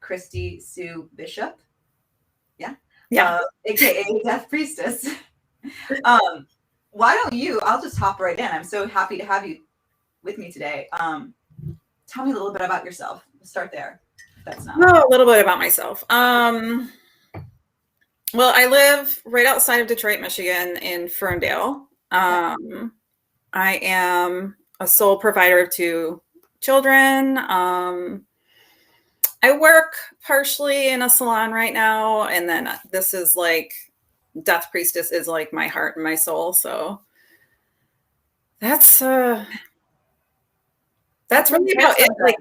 Kristy Sue Bishop. Yeah. AKA Death Priestess. Why don't you, I'll just hop right in. I'm so happy to have you with me today. Tell me a little bit about yourself. We'll start there. That's not. A little bit about myself. Well, I live right outside of Detroit, Michigan in Ferndale. I am a sole provider of 2 children. I work partially in a salon right now, and then this is like Death Priestess is like my heart and my soul. So that's really about it. Like,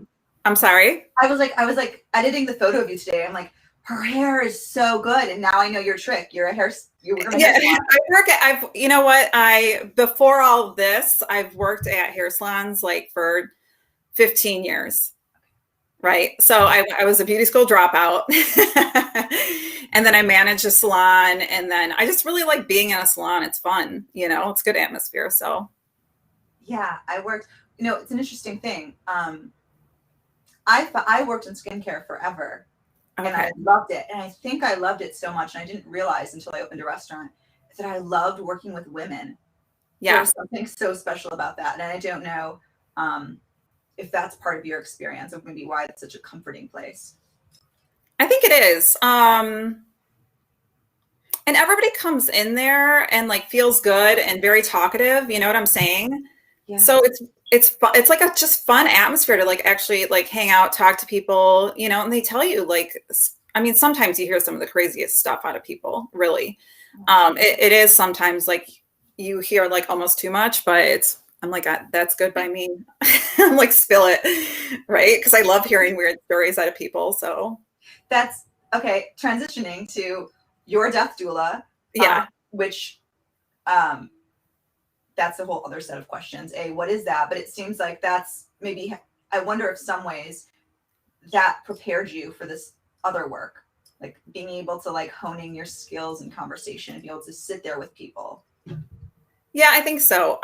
I'm sorry. I was like editing the photo of you today. I'm like, her hair is so good, and now I know your trick. You're a hair. You know what? Before all this, I've worked at hair salons like for 15 years. Right. So I was a beauty school dropout and then I managed a salon, and then I just really like being in a salon. It's fun. It's good atmosphere. So. Yeah, I worked, it's an interesting thing. I worked in skincare forever and I loved it. And I think I loved it so much. And I didn't realize until I opened a restaurant that I loved working with women. Yeah. There's something so special about that. And I don't know, if that's part of your experience, or maybe why it's such a comforting place. I think it is. And everybody comes in there and like feels good and very talkative. You know what I'm saying? Yeah. So it's like a just fun atmosphere to like actually like hang out, talk to people, and they tell you like, I mean, sometimes you hear some of the craziest stuff out of people, really. It is sometimes like you hear like almost too much, but I'm like, that's good by me. I'm like, spill it, right? Because I love hearing weird stories out of people. So that's okay. Transitioning to your death doula, which that's a whole other set of questions. What is that? But it seems like that's maybe. I wonder if some ways that prepared you for this other work, like being able to like honing your skills and conversation and be able to sit there with people. Yeah, I think so.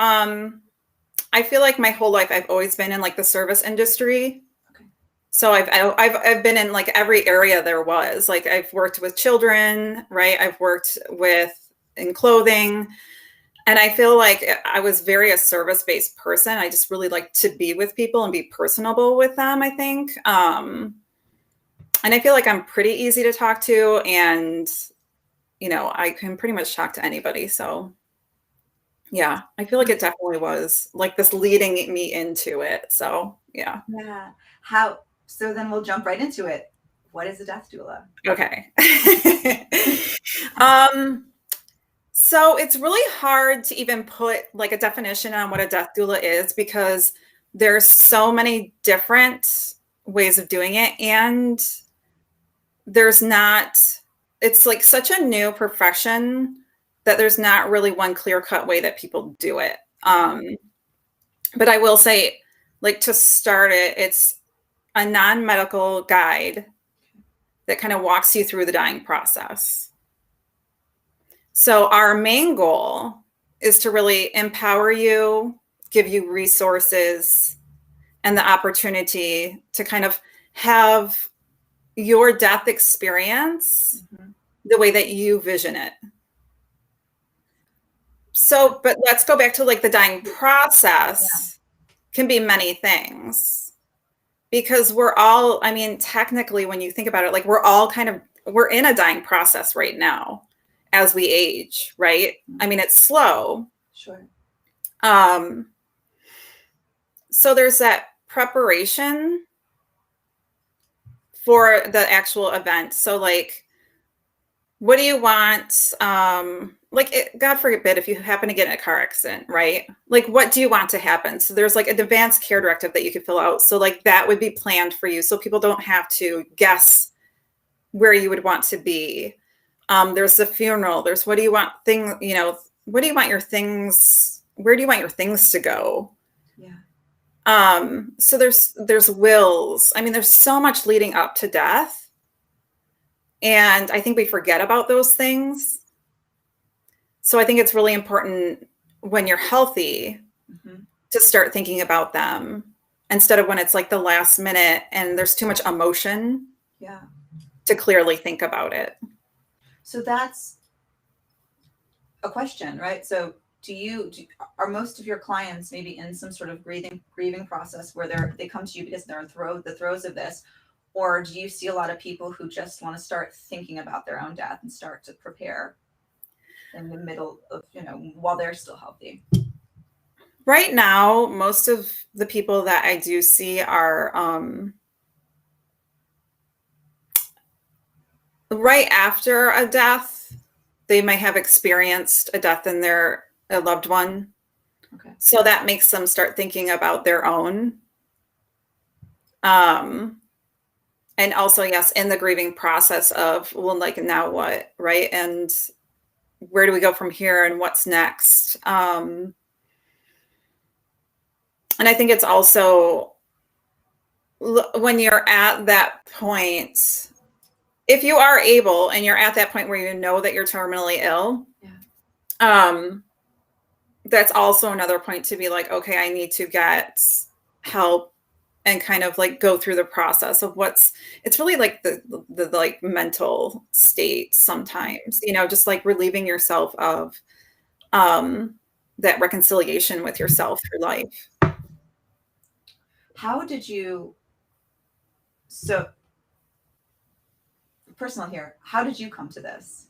I feel like my whole life I've always been in like the service industry. Okay. So I've been in like every area there was. Like I've worked with children, right? I've worked in clothing. And I feel like I was very a service-based person. I just really like to be with people and be personable with them, I think. And I feel like I'm pretty easy to talk to, and I can pretty much talk to anybody. So yeah, I feel like it definitely was like this leading me into it. So yeah. Yeah. So then we'll jump right into it. What is a death doula? Okay. So it's really hard to even put like a definition on what a death doula is, because there's so many different ways of doing it. And it's like such a new profession that there's not really one clear-cut way that people do it. But I will say, like, to start it, it's a non-medical guide that kind of walks you through the dying process. So our main goal is to really empower you, give you resources and the opportunity to kind of have your death experience the way that you vision it. So, but let's go back to like the dying process can be many things, because we're all, I mean, technically when you think about it, like we're in a dying process right now as we age, right? I mean, it's slow. Sure. So there's that preparation for the actual event. So like, what do you want? God forbid if you happen to get in a car accident, right? Like, what do you want to happen? So there's like an advanced care directive that you could fill out. So like that would be planned for you, so people don't have to guess where you would want to be. There's the funeral. There's what do you want what do you want your things? Where do you want your things to go? Yeah. So there's wills. I mean, there's so much leading up to death. And I think we forget about those things. So I think it's really important when you're healthy to start thinking about them, instead of when it's like the last minute and there's too much emotion. Yeah. to clearly think about it. So that's a question, right? So are most of your clients maybe in some sort of grieving process where they come to you because they're in the throes of this? Or do you see a lot of people who just want to start thinking about their own death and start to prepare in the middle of, while they're still healthy? Right now, most of the people that I do see are right after a death. They might have experienced a death in a loved one. Okay. So that makes them start thinking about their own. And also, yes, in the grieving process of, well, like, now what, right? And where do we go from here and what's next? And I think it's also when you're at that point, if you are able and you're at that point where you know that you're terminally ill, that's also another point to be like, okay, I need to get help and kind of like go through the process of it's really like the like mental state sometimes, just like relieving yourself of that reconciliation with yourself through life. How did you, so personal here, how did you come to this?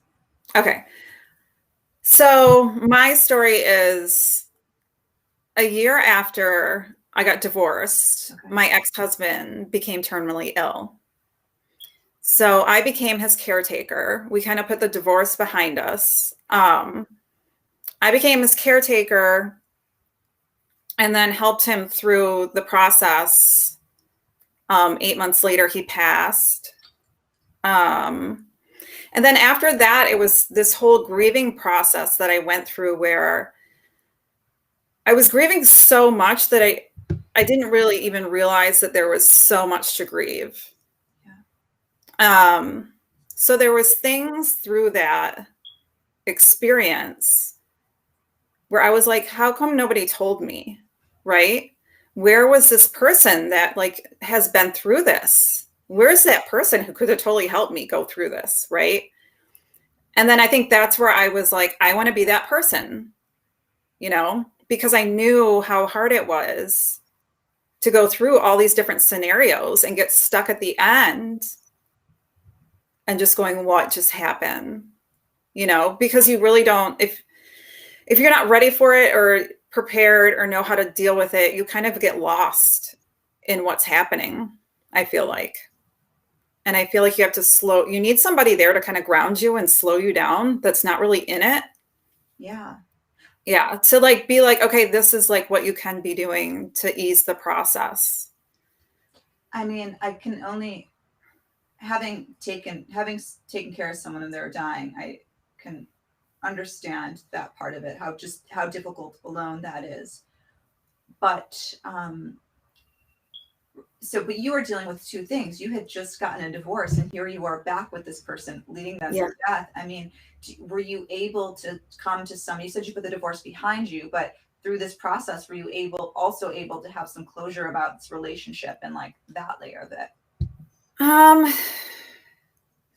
Okay. So my story is a year after I got divorced, my ex-husband became terminally ill. So I became his caretaker. We kind of put the divorce behind us. I became his caretaker and then helped him through the process. 8 months later, he passed. And then after that, it was this whole grieving process that I went through where I was grieving so much that I didn't really even realize that there was so much to grieve. Yeah. So there was things through that experience where I was like, how come nobody told me, right? Where was this person that like has been through this? Where's that person who could have totally helped me go through this, right? And then I think that's where I was like, I want to be that person, because I knew how hard it was to go through all these different scenarios and get stuck at the end and just going, what just happened? Because you really don't, if you're not ready for it or prepared or know how to deal with it, you kind of get lost in what's happening, I feel like. And I feel like you have to you need somebody there to kind of ground you and slow you down that's not really in it. Yeah. Yeah. To like be like, okay, this is like what you can be doing to ease the process. I mean, I can only, having taken care of someone and they're dying, I can understand that part of it, how difficult alone that is. But but you were dealing with two things. You had just gotten a divorce and here you are back with this person, leading them to death. I mean, were you able to come to you said you put the divorce behind you, but through this process, were you also able to have some closure about this relationship and like that layer of it? If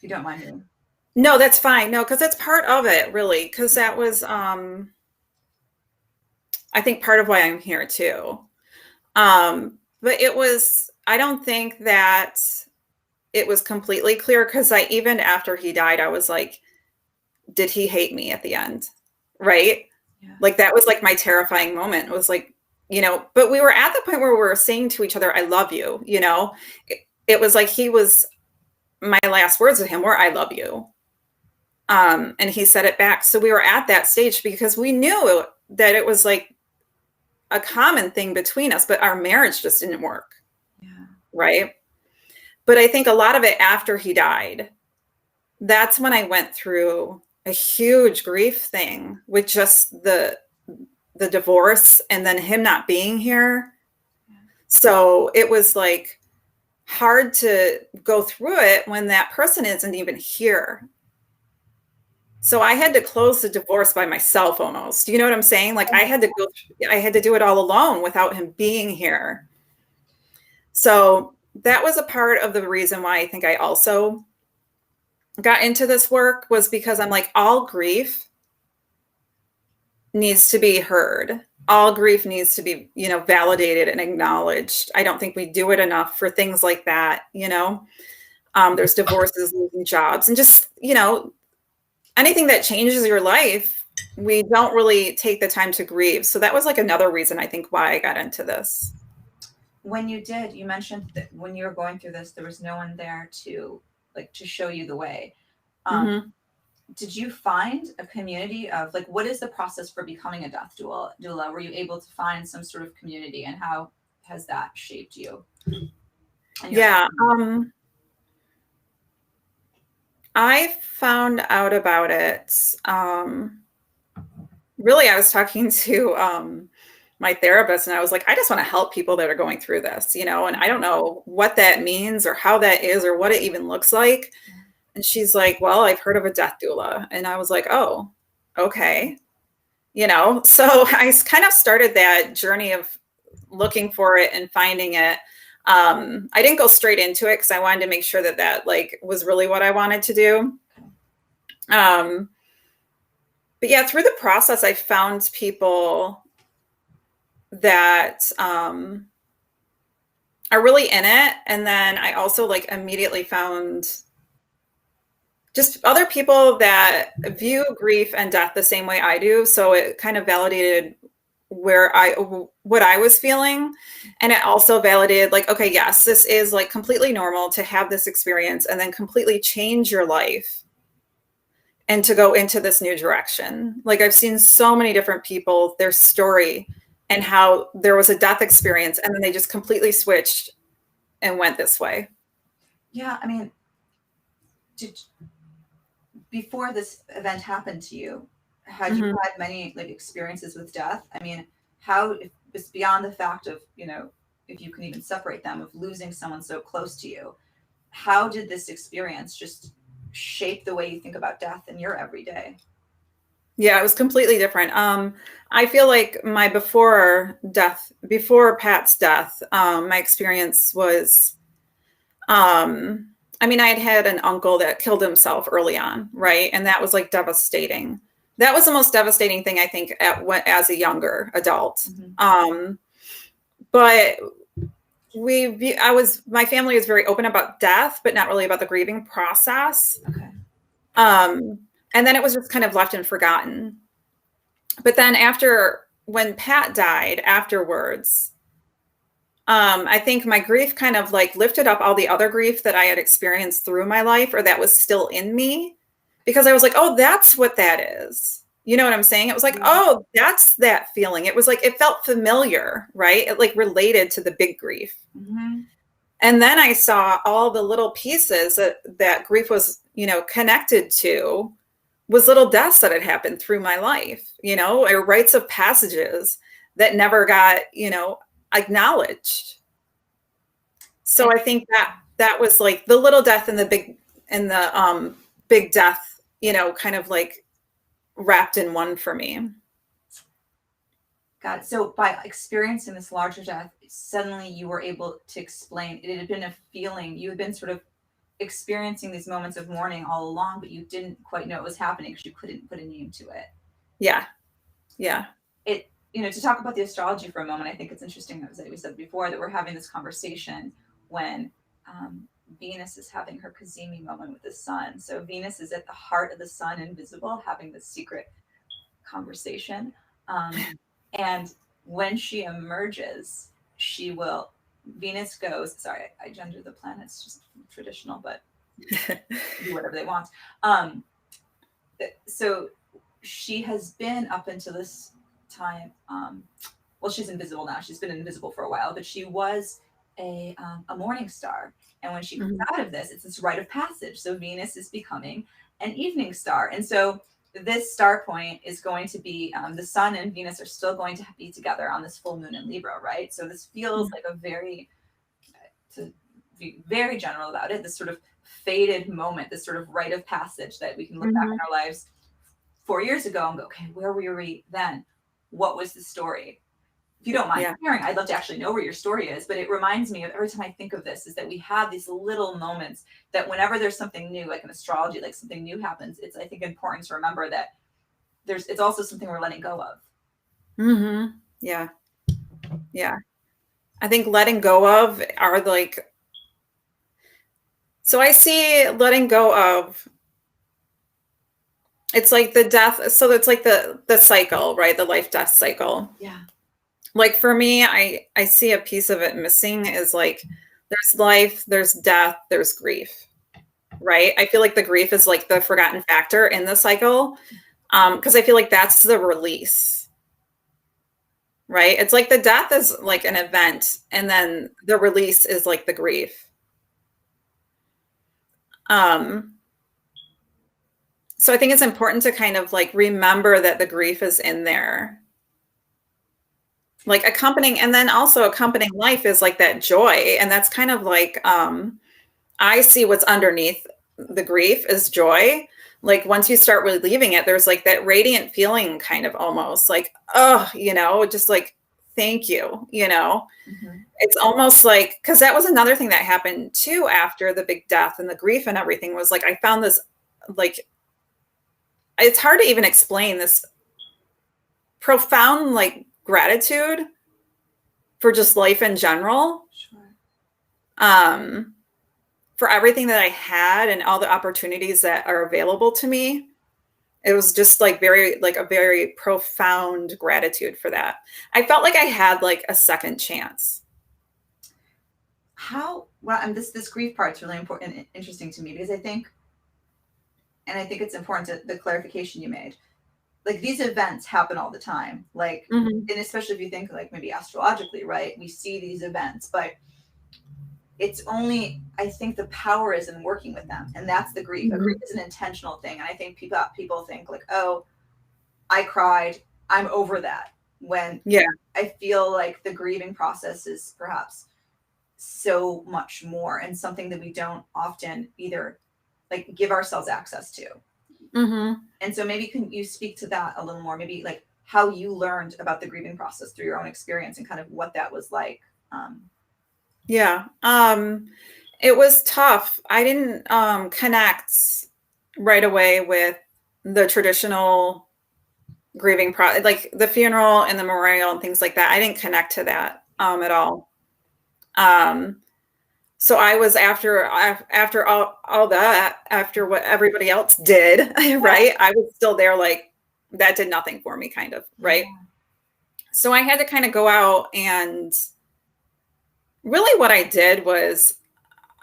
you don't mind me. No, that's fine. No, because that's part of it, really. Because that was, I think, part of why I'm here too. But I don't think that it was completely clear, because even after he died, I was like, did he hate me at the end? Right? Yeah. Like that was like my terrifying moment. It was like, but we were at the point where we were saying to each other, I love you, it was like my last words to him were, I love you. And he said it back. So we were at that stage because we knew that it was like a common thing between us, but our marriage just didn't work. Yeah. Right. But I think a lot of it after he died, that's when I went through a huge grief thing with just the divorce and then him not being here. Yeah. So it was like hard to go through it when that person isn't even here. So I had to close the divorce by myself almost. You know what I'm saying? Like I had to do it all alone without him being here. So that was a part of the reason why I think I also got into this work, was because I'm like, all grief needs to be heard. All grief needs to be, validated and acknowledged. I don't think we do it enough for things like that. There's divorces, losing jobs, and just, anything that changes your life, we don't really take the time to grieve. So that was like another reason I think why I got into this. When you mentioned that when you were going through this, there was no one there to show you the way. Did you find a community of what is the process for becoming a death doula? Were you able to find some sort of community, and how has that shaped you? Yeah. I found out about it. Really, I was talking to my therapist, and I was like, I just want to help people that are going through this, and I don't know what that means or how that is or what it even looks like. And she's like, well, I've heard of a death doula. And I was like, oh, okay. So I kind of started that journey of looking for it and finding it. I didn't go straight into it because I wanted to make sure that was really what I wanted to do. But yeah, through the process, I found people that are really in it. And then I also immediately found just other people that view grief and death the same way I do. So it kind of validated what I was feeling. And it also validated okay, yes, this is completely normal to have this experience and then completely change your life and to go into this new direction. I've seen so many different people, their story and how there was a death experience and then they just completely switched and went this way. Yeah. I mean, before this event happened to you, had you had many experiences with death? I mean, how, if it's beyond the fact of, if you can even separate them, of losing someone so close to you, how did this experience just shape the way you think about death in your everyday? Yeah, it was completely different. I feel like my before Pat's death, my experience was, I had an uncle that killed himself early on, right? And that was devastating. That was the most devastating thing I think as a younger adult. But my family was very open about death, but not really about the grieving process. Okay. And then it was just kind of left and forgotten. But then when Pat died afterwards, I think my grief kind of lifted up all the other grief that I had experienced through my life, or that was still in me, because I was like, oh, that's what that is. You know what I'm saying? It was like, oh, that's that feeling. It was it felt familiar, right? It related to the big grief. And then I saw all the little pieces that grief was, connected to, was little deaths that had happened through my life, or rites of passages that never got, acknowledged. So I think that was the little death and the big death, kind of wrapped in one for me. Got it. So by experiencing this larger death, suddenly you were able to explain, it had been a feeling, you had been sort of experiencing these moments of mourning all along, but you didn't quite know it was happening because you couldn't put a name to it. Yeah. It, to talk about the astrology for a moment, I think it's interesting, as we said before, that we're having this conversation when Venus is having her Kazemi moment with the sun. So Venus is at the heart of the sun, invisible, having this secret conversation. And when she emerges, Venus goes, sorry, I gender the planets, just traditional, but do whatever they want. So she has been up until this time, well, she's invisible now. She's been invisible for a while, but she was a morning star. And when she comes out of this, it's this rite of passage. So Venus is becoming an evening star. And so this star point is going to be, the sun and Venus are still going to be together on this full moon in Libra, right? So this feels like a very, to be very general about it, this sort of fated moment, this sort of rite of passage that we can look back in our lives 4 years ago and go, okay, where were we then? What was the story? if you don't mind Yeah. sharing, I'd love to actually know where your story is. But it reminds me of every time I think of this is that we have these little moments that whenever there's something new, like in astrology, like something new happens, it's, I think, important to remember that it's also something we're letting go of. Mm-hmm. Yeah. Yeah. I think letting go of are like, so I see letting go of, it's like the death. So it's like the cycle, right? The life death cycle. Yeah. Like for me, I see a piece of it missing is like, there's life, there's death, there's grief, right? I feel like the grief is like the forgotten factor in the cycle. Because I feel like that's the release, right? It's like the death is like an event, and then the release is like the grief. So I think it's important to kind of like remember that the grief is in there. Like accompanying, and then also accompanying life is like that joy. And that's kind of like, I see what's underneath the grief is joy. Like once you start relieving it, there's like that radiant feeling kind of almost like, oh, just like, thank you, Mm-hmm. It's almost like, because that was another thing that happened too after the big death and the grief and everything was like, I found this, like, it's hard to even explain this profound like gratitude for just life in general. Sure. For everything that I had and all the opportunities that are available to me. It was just like a very profound gratitude for that. I felt like I had like a second chance. And this grief part's really important and interesting to me because I think it's important the clarification you made. Like these events happen all the time. Like, Mm-hmm. and especially if you think like maybe astrologically, right? We see these events, but it's only, I think the power is in working with them. And that's the grief. Mm-hmm. A grief is an intentional thing. And I think people think like, oh, I cried, I'm over that. When I feel like the grieving process is perhaps so much more and something that we don't often either like give ourselves access to. Mm-hmm. And so maybe can you speak to that a little more, maybe like how you learned about the grieving process through your own experience and kind of what that was like. Yeah. It was tough. I didn't connect right away with the traditional grieving like the funeral and the memorial and things like that. I didn't connect to that at all. So I was after all that, after what everybody else did, right? I was still there, like that did nothing for me, kind of, right? Yeah. So I had to kind of go out, and really what I did was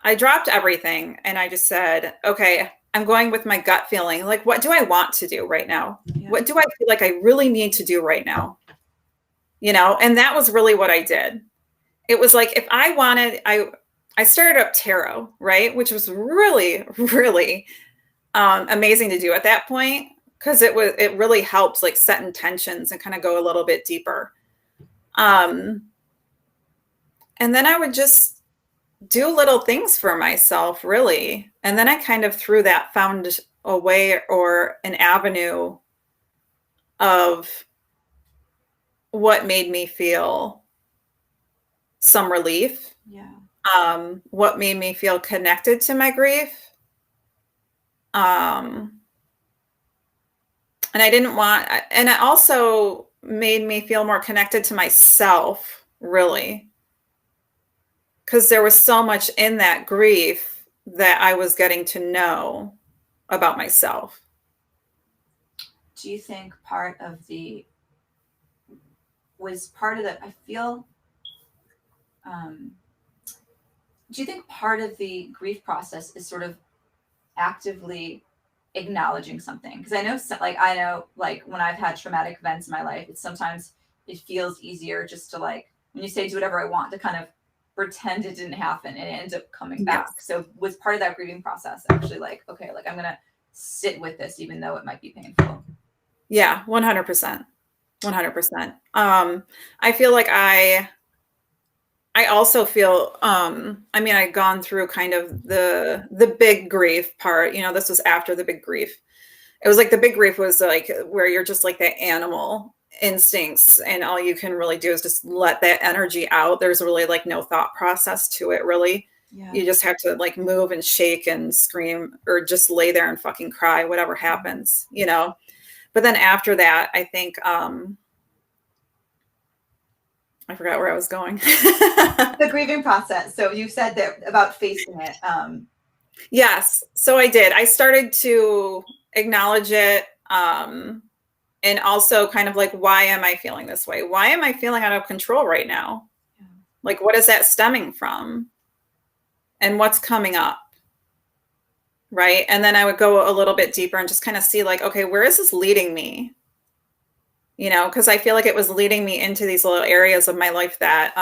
I dropped everything and I just said, okay, I'm going with my gut feeling. Like, what do I want to do right now? Yeah. What do I feel like I really need to do right now? And that was really what I did. It was like, if I wanted, I started up tarot, right? Which was really, really amazing to do at that point, because it really helps like set intentions and kind of go a little bit deeper. And then I would just do little things for myself, really. And then I kind of through that found a way or an avenue of what made me feel some relief. Yeah. What made me feel connected to my grief. And it also made me feel more connected to myself, really. Because there was so much in that grief that I was getting to know about myself. Do you think part of the I feel, do you think part of the grief process is sort of actively acknowledging something? Because I know when I've had traumatic events in my life, sometimes it feels easier just to, like, when you say do whatever I want, to kind of pretend it didn't happen and it ends up coming back. Yes. So was part of that grieving process actually like, okay, like I'm gonna sit with this even though it might be painful? Yeah, 100%. 100%. I feel like I also feel, I'd gone through kind of the big grief part, this was after the big grief. It was like the big grief was like where you're just like that animal instincts, and all you can really do is just let that energy out. There's really like no thought process to it, really. Yeah. You just have to like move and shake and scream, or just lay there and fucking cry, whatever happens, you know. But then after that, I think I forgot where I was going. The grieving process. So you said that about facing it. Yes. So I did. I started to acknowledge it. And also kind of like, why am I feeling this way? Why am I feeling out of control right now? Yeah. Like, what is that stemming from? And what's coming up? Right. And then I would go a little bit deeper and just kind of see like, okay, where is this leading me? You know, because I feel like it was leading me into these little areas of my life that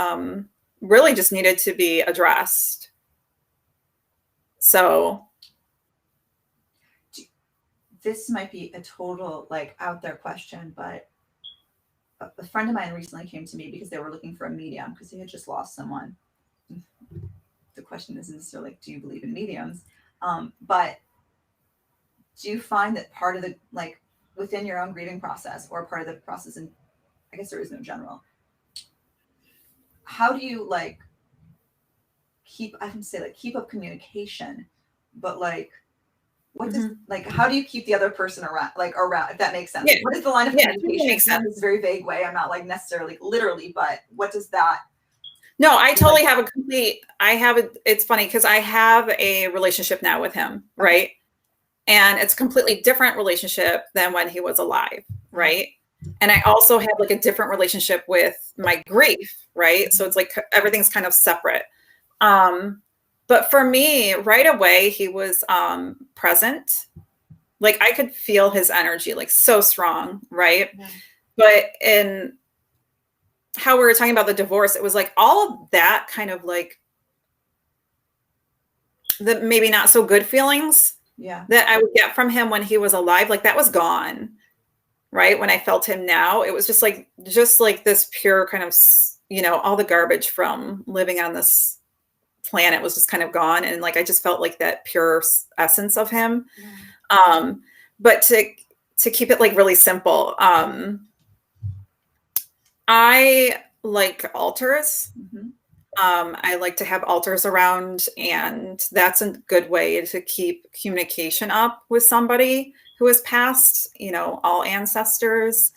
really just needed to be addressed. So this might be a total like out there question, but a friend of mine recently came to me because they were looking for a medium because they had just lost someone. The question isn't necessarily like, do you believe in mediums? But do you find that part of the, like within your own grieving process or part of the process, and I guess there is no general, how do you like keep, I can say like keep up communication, but like, what does like how do you keep the other person around, like around, if that makes sense? Yeah. What is the line of communication? Makes sense. It's a very vague way. I'm not like necessarily like, literally, but what does that? No, I totally have a complete, it's funny because I have a relationship now with him, right? And it's a completely different relationship than when he was alive, right? And I also have like a different relationship with my grief, right? So it's like everything's kind of separate. But for me, right away, he was present. Like I could feel his energy, like so strong, right? Yeah. But in how we were talking about the divorce, it was like all of that kind of like the maybe not so good feelings that I would get from him when he was alive, like that was gone, right? When I felt him now, it was just like this pure kind of, you know, all the garbage from living on this planet was just kind of gone. And like, I just felt like that pure essence of him. Yeah. But to keep it like really simple, I like altars. Mm-hmm. I like to have altars around, and that's a good way to keep communication up with somebody who has passed, you know, all ancestors.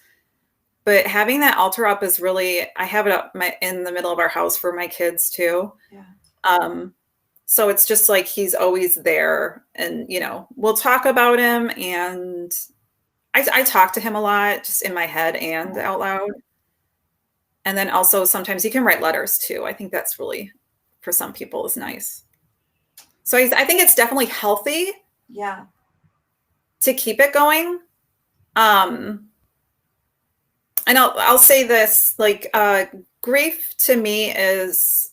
But having that altar up is really, I have it up in the middle of our house for my kids too. Yeah. So it's just like, he's always there, and, you know, we'll talk about him, and I talk to him a lot just in my head and out loud. And then also sometimes you can write letters too. I think that's really, for some people, is nice. So I think it's definitely healthy. Yeah. To keep it going. And I'll say this, like, grief to me is,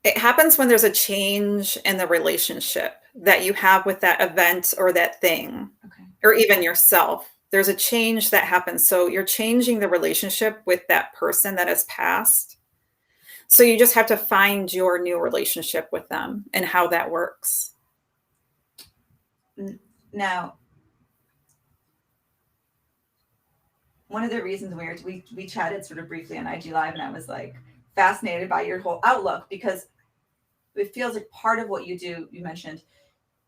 it happens when there's a change in the relationship that you have with that event or that thing, or even yourself. There's a change that happens. So you're changing the relationship with that person that has passed. So you just have to find your new relationship with them and how that works. Now, one of the reasons we chatted sort of briefly on IG Live, and I was like fascinated by your whole outlook, because it feels like part of what you do, you mentioned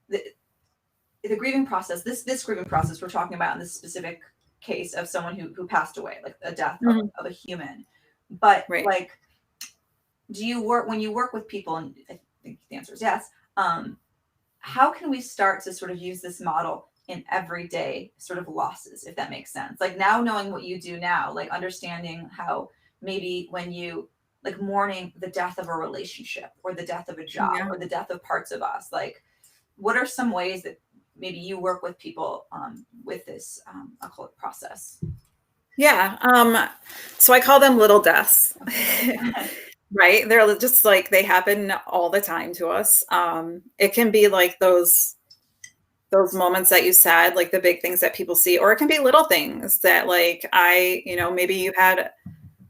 the grieving process, this grieving process we're talking about in this specific case of someone who passed away, like a death of a human. But like, do you work, when you work with people, and I think the answer is yes, how can we start to sort of use this model in everyday sort of losses, if that makes sense? Like now knowing what you do now, like understanding how maybe when you like mourning the death of a relationship or the death of a job or the death of parts of us, like what are some ways that maybe you work with people with this occult process? Yeah. So I call them little deaths, right? They're just like, they happen all the time to us. It can be like those moments that you said, like the big things that people see, or it can be little things that like, you know, maybe you had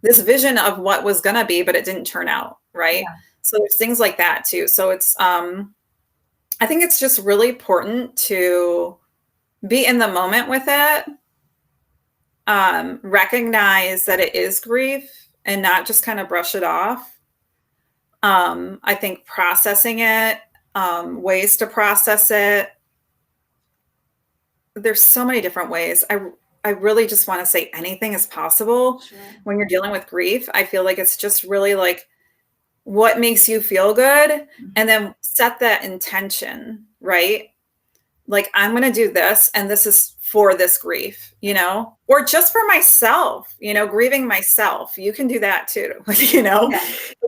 this vision of what was going to be, but it didn't turn out. Right. Yeah. So there's things like that too. So it's, I think it's just really important to be in the moment with it recognize that it is grief and not just kind of brush it off. I think processing it, ways to process it. There's so many different ways. I really just want to say anything is possible. Sure. When you're dealing with grief. I feel like it's just really like what makes you feel good, Mm-hmm. and then set that intention, right? Like, I'm going to do this, and this is for this grief, you know, or just for myself, you know, grieving myself. You can do that too, you know, Yeah.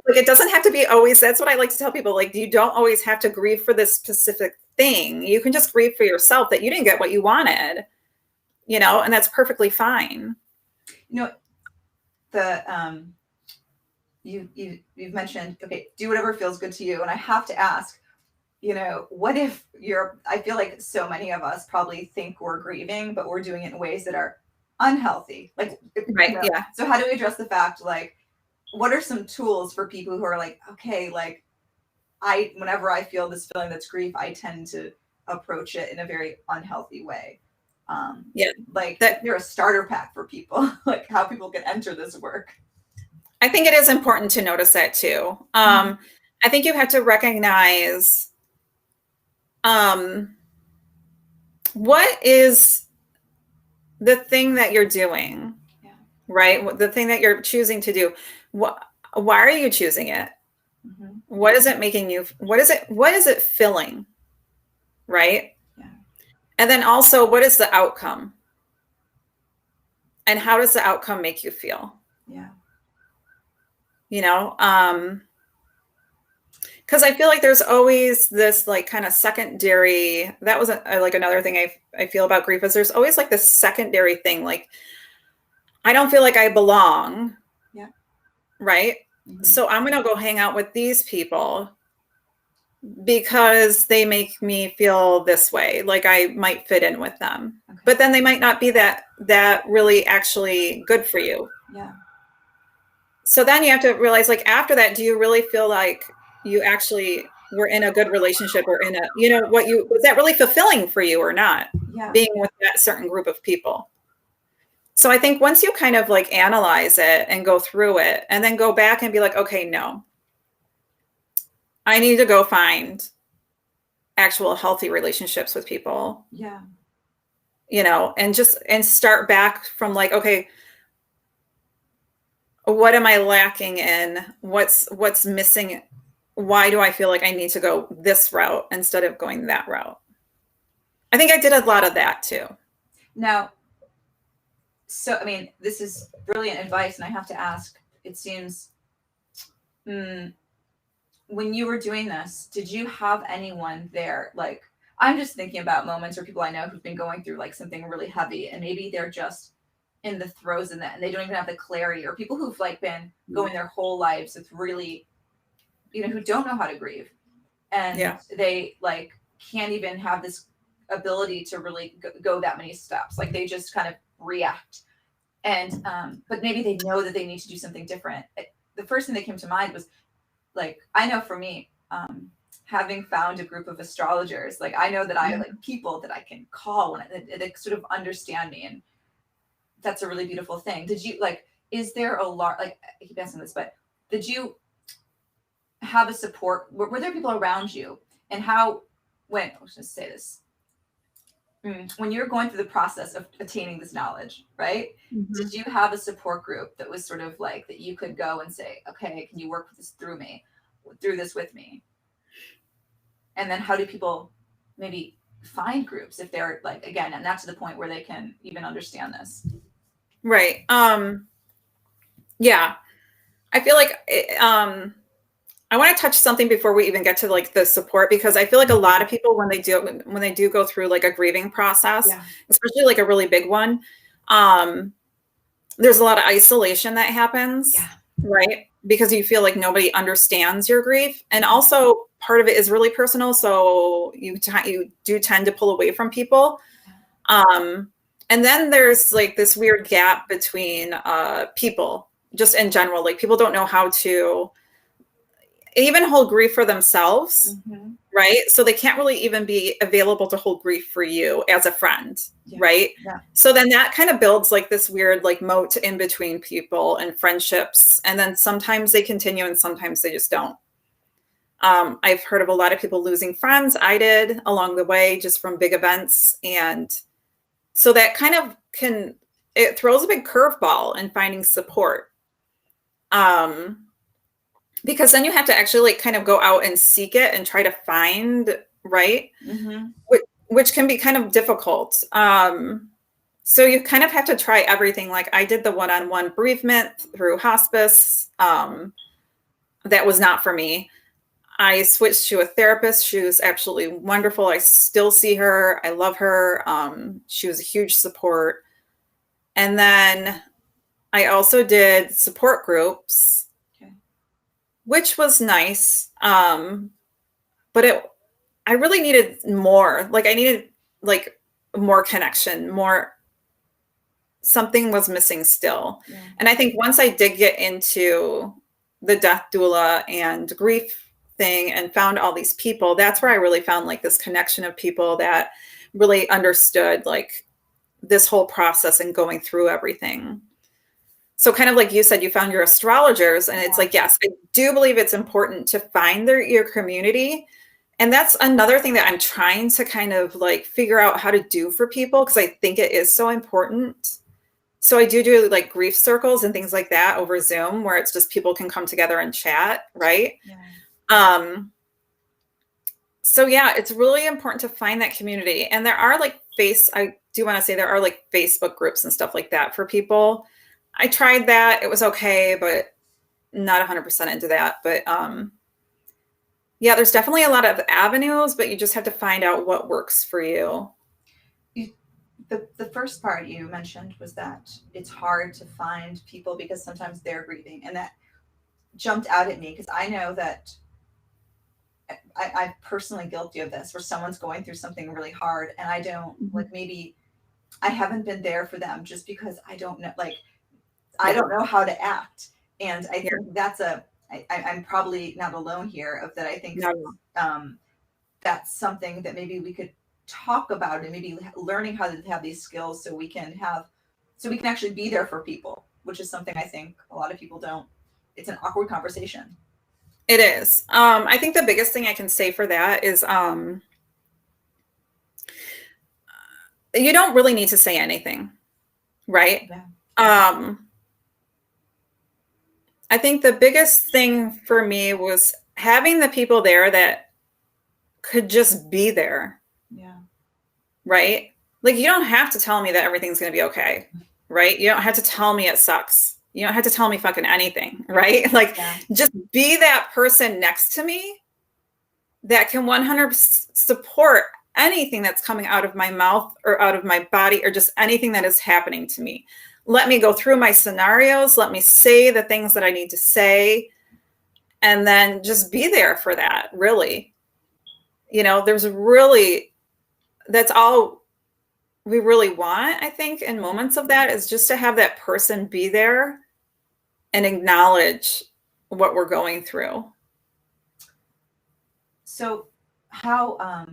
like it doesn't have to be always, that's what I like to tell people. Like, you don't always have to grieve for this specific thing. You can just grieve for yourself that you didn't get what you wanted, you know, and that's perfectly fine. You know, the you've mentioned, okay, do whatever feels good to you, and I have to ask, you know, what if I feel like so many of us probably think we're grieving, but we're doing it in ways that are unhealthy. Like, Right. you know, Yeah. so how do we address the fact, like, what are some tools for people who are like, okay, like, whenever I feel this feeling that's grief, I tend to approach it in a very unhealthy way. Yeah. Like, they're a starter pack for people, like how people can enter this work. I think it is important to notice that too. I think you have to recognize what is the thing that you're doing, right? The thing that you're choosing to do. Why are you choosing it? Mm-hmm. What is it making you? What is it filling? Right? Yeah. And then also, what is the outcome? And how does the outcome make you feel? Yeah. You know, because I feel like there's always this like kind of secondary, that was like another thing I feel about grief is there's always like this secondary thing. Like, I don't feel like I belong. Yeah. Right. Mm-hmm. So I'm going to go hang out with these people because they make me feel this way. Like I might fit in with them, okay. But then they might not be that really actually good for you. Yeah. So then you have to realize, like, after that, do you really feel like you actually were in a good relationship or in a, you know, was that really fulfilling for you or not? Yeah. Being with that certain group of people. So I think once you kind of like analyze it and go through it and then go back and be like, okay, no, I need to go find actual healthy relationships with people. Yeah. You know, and start back from like, okay, what am I lacking in? What's missing? Why do I feel like I need to go this route instead of going that route? I think I did a lot of that too. Now, so, I mean, this is brilliant advice, and I have to ask, it seems, when you were doing this, did you have anyone there? Like, I'm just thinking about moments or people I know who've been going through like something really heavy, and maybe they're just in the throes in that, and they don't even have the clarity, or people who've like been going their whole lives with really, you know, who don't know how to grieve, and they like can't even have this ability to really go that many steps. Like they just kind of react, and but maybe they know that they need to do something different. The first thing that came to mind was like, I know for me, having found a group of astrologers, like I know that I have like people that I can call when they sort of understand me, and that's a really beautiful thing. Did you like, is there a lot, like I keep asking this, but did you have a support? Were there people around you? And how, I was just say this, when you're going through the process of attaining this knowledge, right? Mm-hmm. Did you have a support group that was sort of like that you could go and say, okay, can you work this through this with me? And then how do people maybe find groups if they're like, again, and not to the point where they can even understand this? Right. Yeah. I feel like I want to touch something before we even get to like the support, because I feel like a lot of people when they do go through like a grieving process, especially like a really big one, there's a lot of isolation that happens, right? Because you feel like nobody understands your grief, and also part of it is really personal, so you do tend to pull away from people. And then there's like this weird gap between people, just in general. Like people don't know how to even hold grief for themselves, right? So they can't really even be available to hold grief for you as a friend, right? Yeah. So then that kind of builds like this weird like moat in between people and friendships. And then sometimes they continue and sometimes they just don't. I've heard of a lot of people losing friends. I did along the way, just from big events. And so that kind of it throws a big curveball in finding support. Because then you have to actually like kind of go out and seek it and try to find, right? Mm-hmm. Which can be kind of difficult. So you kind of have to try everything. Like I did the one-on-one bereavement through hospice. That was not for me. I switched to a therapist. She was absolutely wonderful. I still see her. I love her. She was a huge support. And then I also did support groups, which was nice. But I really needed more. Like I needed like more connection, something was missing still. Yeah. And I think once I did get into the death doula and grief thing and found all these people, that's where I really found like this connection of people that really understood like this whole process and going through everything. So kind of like you said, you found your astrologers, and it's like, yes, I do believe it's important to find your community. And that's another thing that I'm trying to kind of like figure out how to do for people, because I think it is so important. So I do like grief circles and things like that over Zoom, where it's just people can come together and chat, right? Yeah. So yeah, it's really important to find that community. And there are like I do want to say there are like Facebook groups and stuff like that for people. I tried that. It was okay, but not 100% into that. But yeah, there's definitely a lot of avenues, but you just have to find out what works for you. The first part you mentioned was that it's hard to find people because sometimes they're grieving, and that jumped out at me because I know that I'm personally guilty of this, where someone's going through something really hard and I don't like, maybe I haven't been there for them just because I don't know, like I don't know how to act. And I think that's I'm probably not alone here of that. I think that's something that maybe we could talk about, and maybe learning how to have these skills so we can actually be there for people, which is something I think a lot of people don't. It's an awkward conversation. It is. I think the biggest thing I can say for that is you don't really need to say anything, right? Yeah. I think the biggest thing for me was having the people there that could just be there. Yeah. Right? Like you don't have to tell me that everything's going to be okay, right? You don't have to tell me it sucks. You don't have to tell me fucking anything, right? Like just be that person next to me that can 100% support anything that's coming out of my mouth or out of my body or just anything that is happening to me. Let me go through my scenarios. Let me say the things that I need to say, and then just be there for that, really. You know, that's all we really want, I think, in moments of that, is just to have that person be there and acknowledge what we're going through. So how,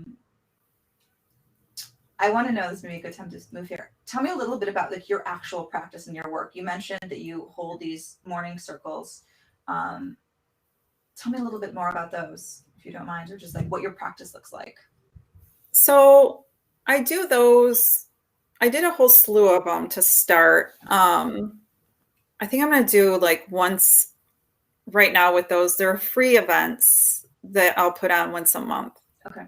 I want to know, this may be a good time to move here. Tell me a little bit about like your actual practice and your work. You mentioned that you hold these morning circles. Tell me a little bit more about those, if you don't mind, or just like what your practice looks like. So I do those. I did a whole slew of them to start. I think I'm going to do like once right now with those. They're free events that I'll put on once a month. Okay.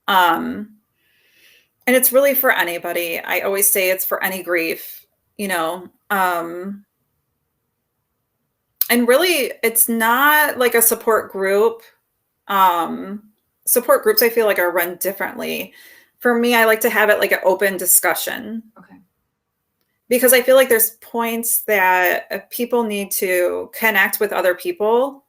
And it's really for anybody. I always say it's for any grief, you know. And really, it's not like a support group. Support groups, I feel like, are run differently. For me, I like to have it like an open discussion. Okay. Because I feel like there's points that people need to connect with other people.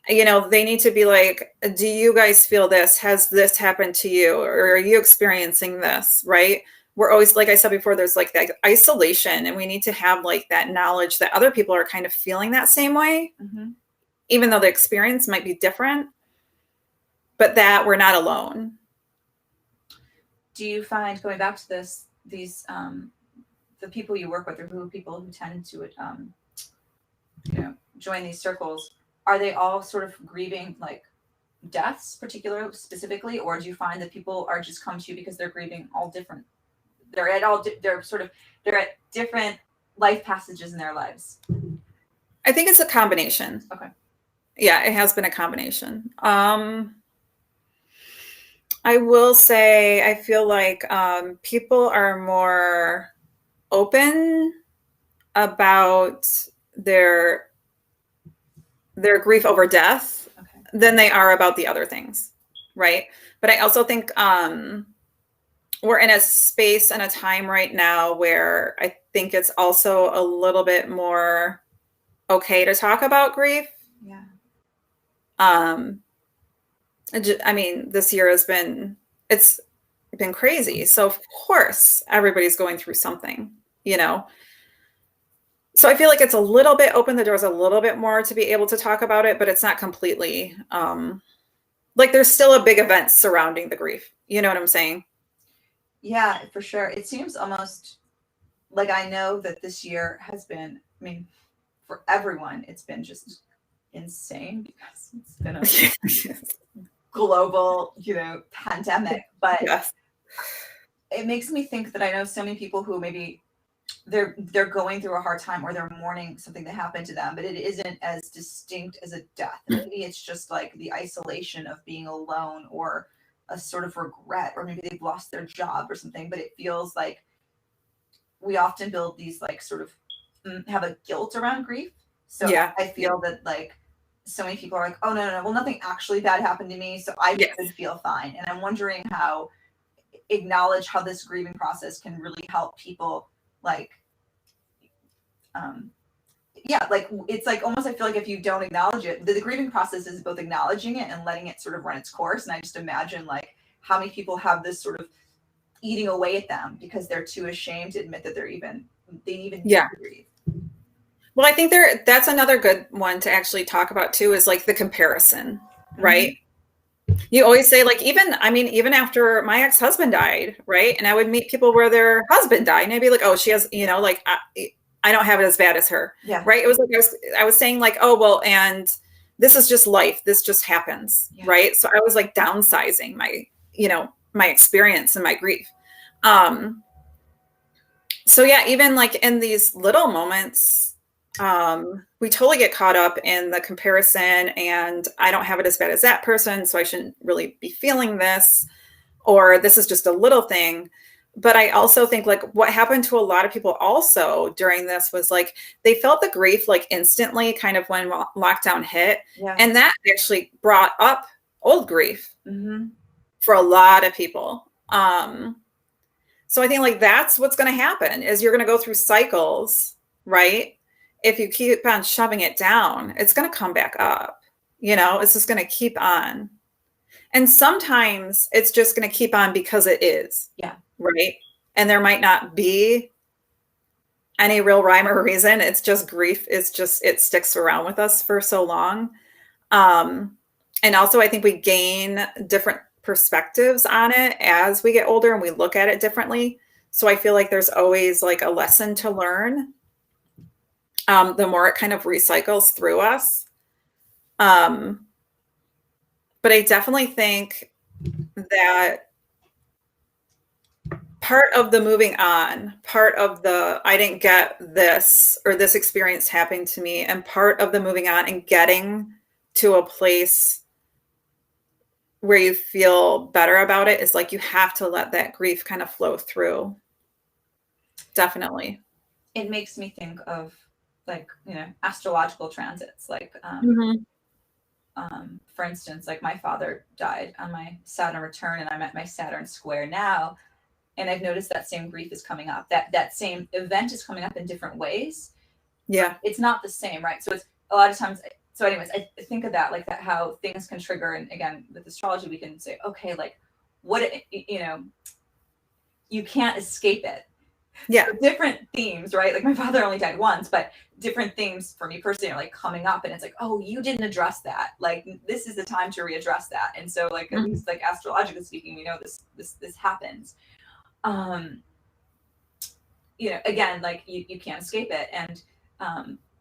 You know, they need to be like, do you guys feel this? Has this happened to you? Or are you experiencing this? Right? We're always, like I said before, there's like that isolation, and we need to have like that knowledge that other people are kind of feeling that same way, even though the experience might be different. but that we're not alone. Do you find, going back to this, these the people you work with, or people who tend to join these circles, are they all sort of grieving like deaths specifically, or do you find that people are just come to you because they're grieving all different, they're at different life passages in their lives? I think it's a combination. Okay. Yeah, it has been a combination. I will say, I feel like people are more open about their grief over death than they are about the other things, right? But I also think we're in a space and a time right now where I think it's also a little bit more okay to talk about grief. Yeah. I mean, this year it's been crazy. So of course everybody's going through something, So I feel like it's a little bit open the doors a little bit more to be able to talk about it, but it's not completely, like there's still a big event surrounding the grief. You know what I'm saying? Yeah, for sure. It seems almost like, I know that this year has been, I mean, for everyone, it's been just insane because it's been a global, pandemic. But yes. It makes me think that I know so many people who maybe they're going through a hard time, or they're mourning something that happened to them, but it isn't as distinct as a death. Maybe it's just like the isolation of being alone, or a sort of regret, or maybe they've lost their job or something. But it feels like we often build these like sort of have a guilt around grief. So yeah. I feel that like so many people are like, oh no, well, nothing actually bad happened to me, so I should feel fine. And I'm wondering how acknowledge how this grieving process can really help people, like like it's like almost, I feel like if you don't acknowledge it, the grieving process is both acknowledging it and letting it sort of run its course. And I just imagine like how many people have this sort of eating away at them because they're too ashamed to admit that they even need to grieve. Well, I think that's another good one to actually talk about too, is like the comparison, right? You always say like, even after my ex-husband died, right? And I would meet people where their husband died, and I'd be like, oh, she has, like I don't have it as bad as her, right? It was like, I was saying like, oh, well, and this is just life. This just happens, right? So I was like downsizing my, my experience and my grief. So yeah, even like in these little moments, we totally get caught up in the comparison, and I don't have it as bad as that person, so I shouldn't really be feeling this, or this is just a little thing. But I also think like what happened to a lot of people also during this was like they felt the grief like instantly, kind of when lockdown hit, and that actually brought up old grief for a lot of people. So I think like that's what's going to happen, is you're going to go through cycles, right? If you keep on shoving it down, it's going to come back up. It's just going to keep on. And sometimes it's just going to keep on because it is. Yeah. Right. And there might not be any real rhyme or reason. It's just grief. It sticks around with us for so long. And also I think we gain different perspectives on it as we get older and we look at it differently. So I feel like there's always like a lesson to learn. The more it kind of recycles through us. But I definitely think that part of the moving on, part of the, I didn't get this, or this experience happened to me, and part of the moving on and getting to a place where you feel better about it is like, you have to let that grief kind of flow through. Definitely. It makes me think of like, astrological transits, like, for instance, like my father died on my Saturn return, and I'm at my Saturn square now. And I've noticed that same grief is coming up, that same event is coming up in different ways. Yeah. It's not the same, right? So it's a lot of times. So anyways, I think of that, like that, how things can trigger. And again, with astrology, we can say, okay, like what, you can't escape it. Yeah. So different themes, right? Like my father only died once, but different themes for me personally are like coming up, and it's like, oh, you didn't address that. Like this is the time to readdress that. And so like at least like astrologically speaking, we know this happens. You know, again, like you can't escape it. And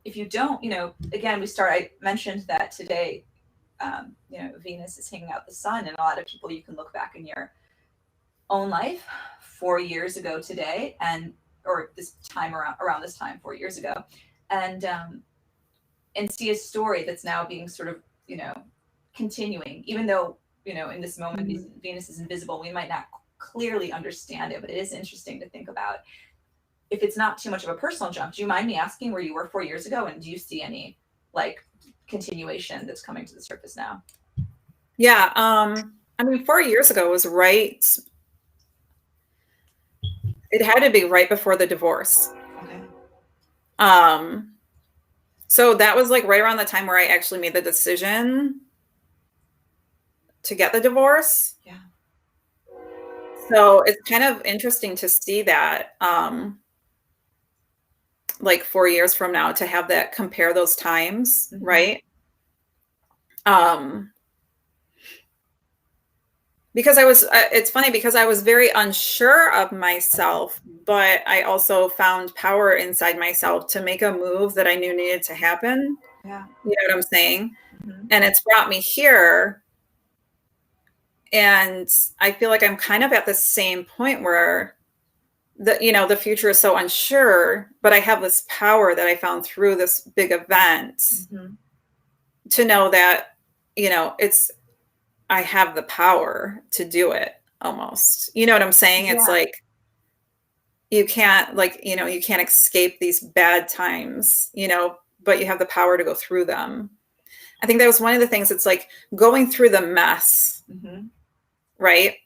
if you don't, you know, again, I mentioned that today, you know, Venus is hanging out the sun, and a lot of people, you can look back in your own life 4 years ago today, or this time around this time 4 years ago, and see a story that's now being sort of, you know, continuing, even though, you know, in this moment Venus is invisible, we might not clearly understand it, but it is interesting to think about. If it's not too much of a personal jump, do you mind me asking where you were 4 years ago, and do you see any like continuation that's coming to the surface now? Yeah. I mean, 4 years ago was right. It had to be right before the divorce. Okay. So that was like right around the time where I actually made the decision to get the divorce. Yeah. So it's kind of interesting to see that, like 4 years from now, to have that, compare those times, right? Because it's funny because I was very unsure of myself, but I also found power inside myself to make a move that I knew needed to happen. Yeah. You know what I'm saying? And it's brought me here. And I feel like I'm kind of at the same point where the future is so unsure, but I have this power that I found through this big event to know that, you know, I have the power to do it almost. You know what I'm saying? Yeah. It's like, you can't, like, you know, you can't escape these bad times, you know, but you have the power to go through them. I think that was one of the things. It's like going through the mess, right?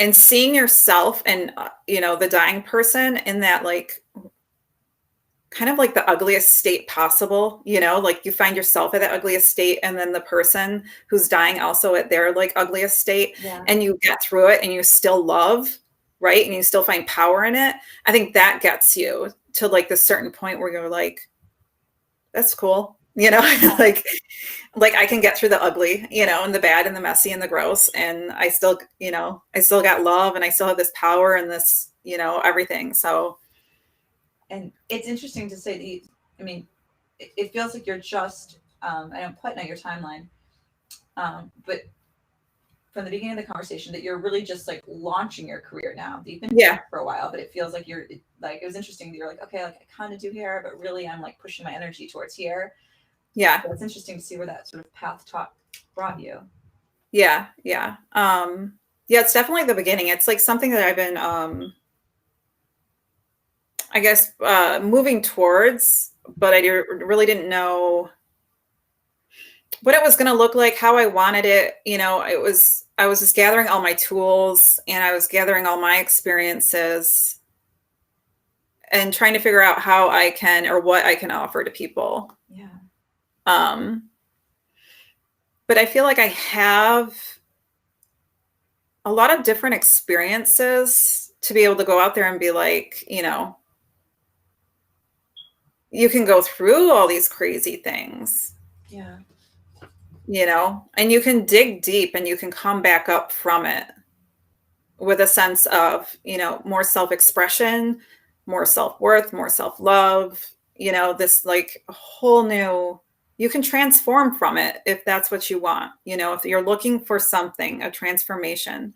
And seeing yourself and, you know, the dying person in that, like, kind of like the ugliest state possible, you know, like you find yourself at the ugliest state, and then the person who's dying also at their like ugliest state, and you get through it and you still love, right? And you still find power in it. I think that gets you to like this certain point where you're like, that's cool, you know, like I can get through the ugly, you know, and the bad and the messy and the gross, and I still, you know, I still got love, and I still have this power and this, you know, everything. So. And it's interesting to say that I mean, it feels like you're just, I don't quite know your timeline, but from the beginning of the conversation, that you're really just like launching your career now. You've been for a while, but it feels like it was interesting that you're like, okay, like I kind of do hair, but really I'm like pushing my energy towards here. Yeah. So it's interesting to see where that sort of path brought you. Yeah. Yeah. Yeah, it's definitely the beginning. It's like something that I've been, I guess, moving towards, but I really didn't know what it was going to look like, how I wanted it. You know, I was just gathering all my tools, and I was gathering all my experiences and trying to figure out how I can, or what I can offer to people. Yeah. But I feel like I have a lot of different experiences to be able to go out there and be like, you know, you can go through all these crazy things. Yeah. You know, and you can dig deep, and you can come back up from it with a sense of, you know, more self-expression, more self-worth, more self-love, you know, this like whole new, you can transform from it if that's what you want. You know, if you're looking for something, a transformation,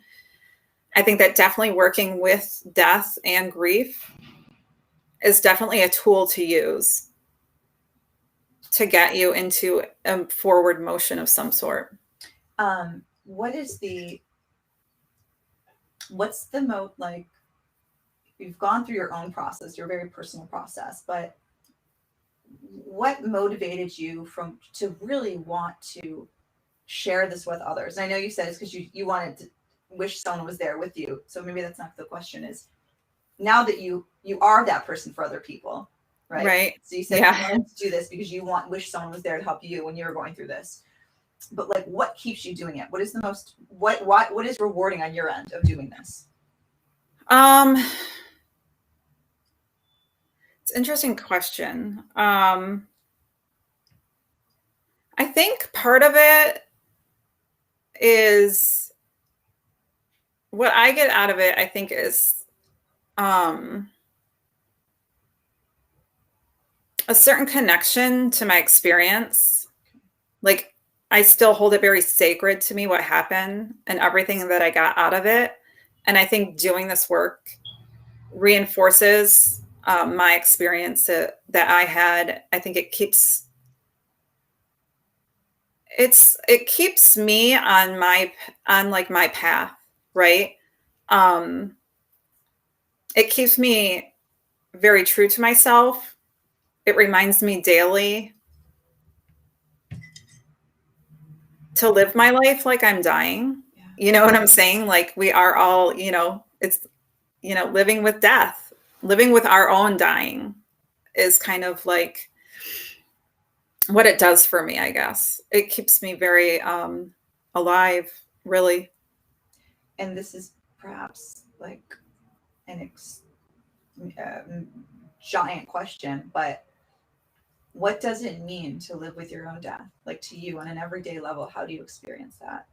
I think that definitely working with death and grief is definitely a tool to use to get you into a forward motion of some sort. What's the like, you've gone through your own process, your very personal process, but what motivated you to really want to share this with others? And I know you said it's because you wanted to wish someone was there with you. So maybe that's not the question. Is now that you are that person for other people, right? Right. So you said you wanted to do this because you wish someone was there to help you when you were going through this. But like, what keeps you doing it? What is what is rewarding on your end of doing this? It's an interesting question. I think part of it is what I get out of it, I think, is a certain connection to my experience. Like, I still hold it very sacred to me what happened and everything that I got out of it. And I think doing this work reinforces my experience that I had. I think it keeps me on my path, right? It keeps me very true to myself. It reminds me daily to live my life like I'm dying. Yeah. You know what I'm saying? Like, we are all, it's, living with death, living with our own dying is kind of like what it does for me, I guess. It keeps me very alive, really. And this is perhaps like an giant question, but what does it mean to live with your own death? Like, to you on an everyday level, how do you experience that?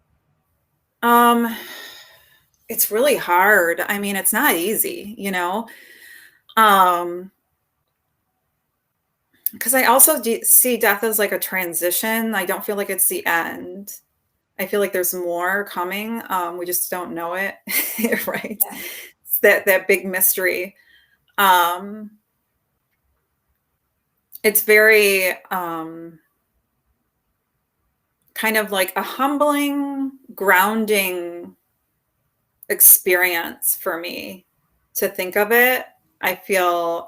It's really hard. I mean, it's not easy, because I also see death as like a transition. I don't feel like it's the end. I feel like there's more coming. We just don't know it, right? Yeah. It's that big mystery. It's very kind of like a humbling, grounding experience for me to think of it. I feel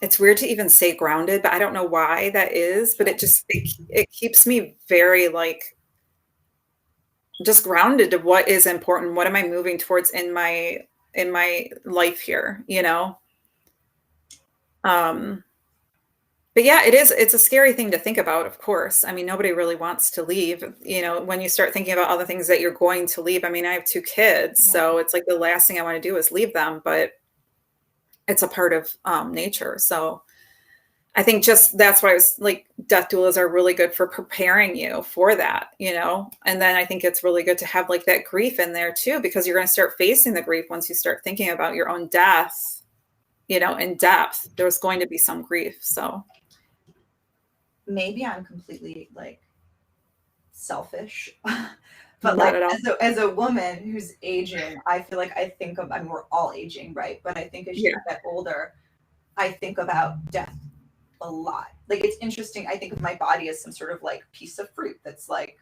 it's weird to even say grounded, but I don't know why that is, but it keeps me very like just grounded to what is important. What am I moving towards in my life here, but yeah, it's a scary thing to think about, of course. I mean, nobody really wants to leave, when you start thinking about all the things that you're going to leave. I mean, I have 2 kids, so it's like the last thing I want to do is leave them, but it's a part of nature. So I think just that's why I was like, death doulas are really good for preparing you for that, and then I think it's really good to have like that grief in there too, because you're going to start facing the grief once you start thinking about your own death, in depth. There's going to be some grief. So maybe I'm completely like selfish, Not but like at all. as a woman who's aging, I feel like I mean, we're all aging, right? But I think as you get older, I think about death a lot. Like, it's interesting. I think of my body as some sort of like piece of fruit that's like,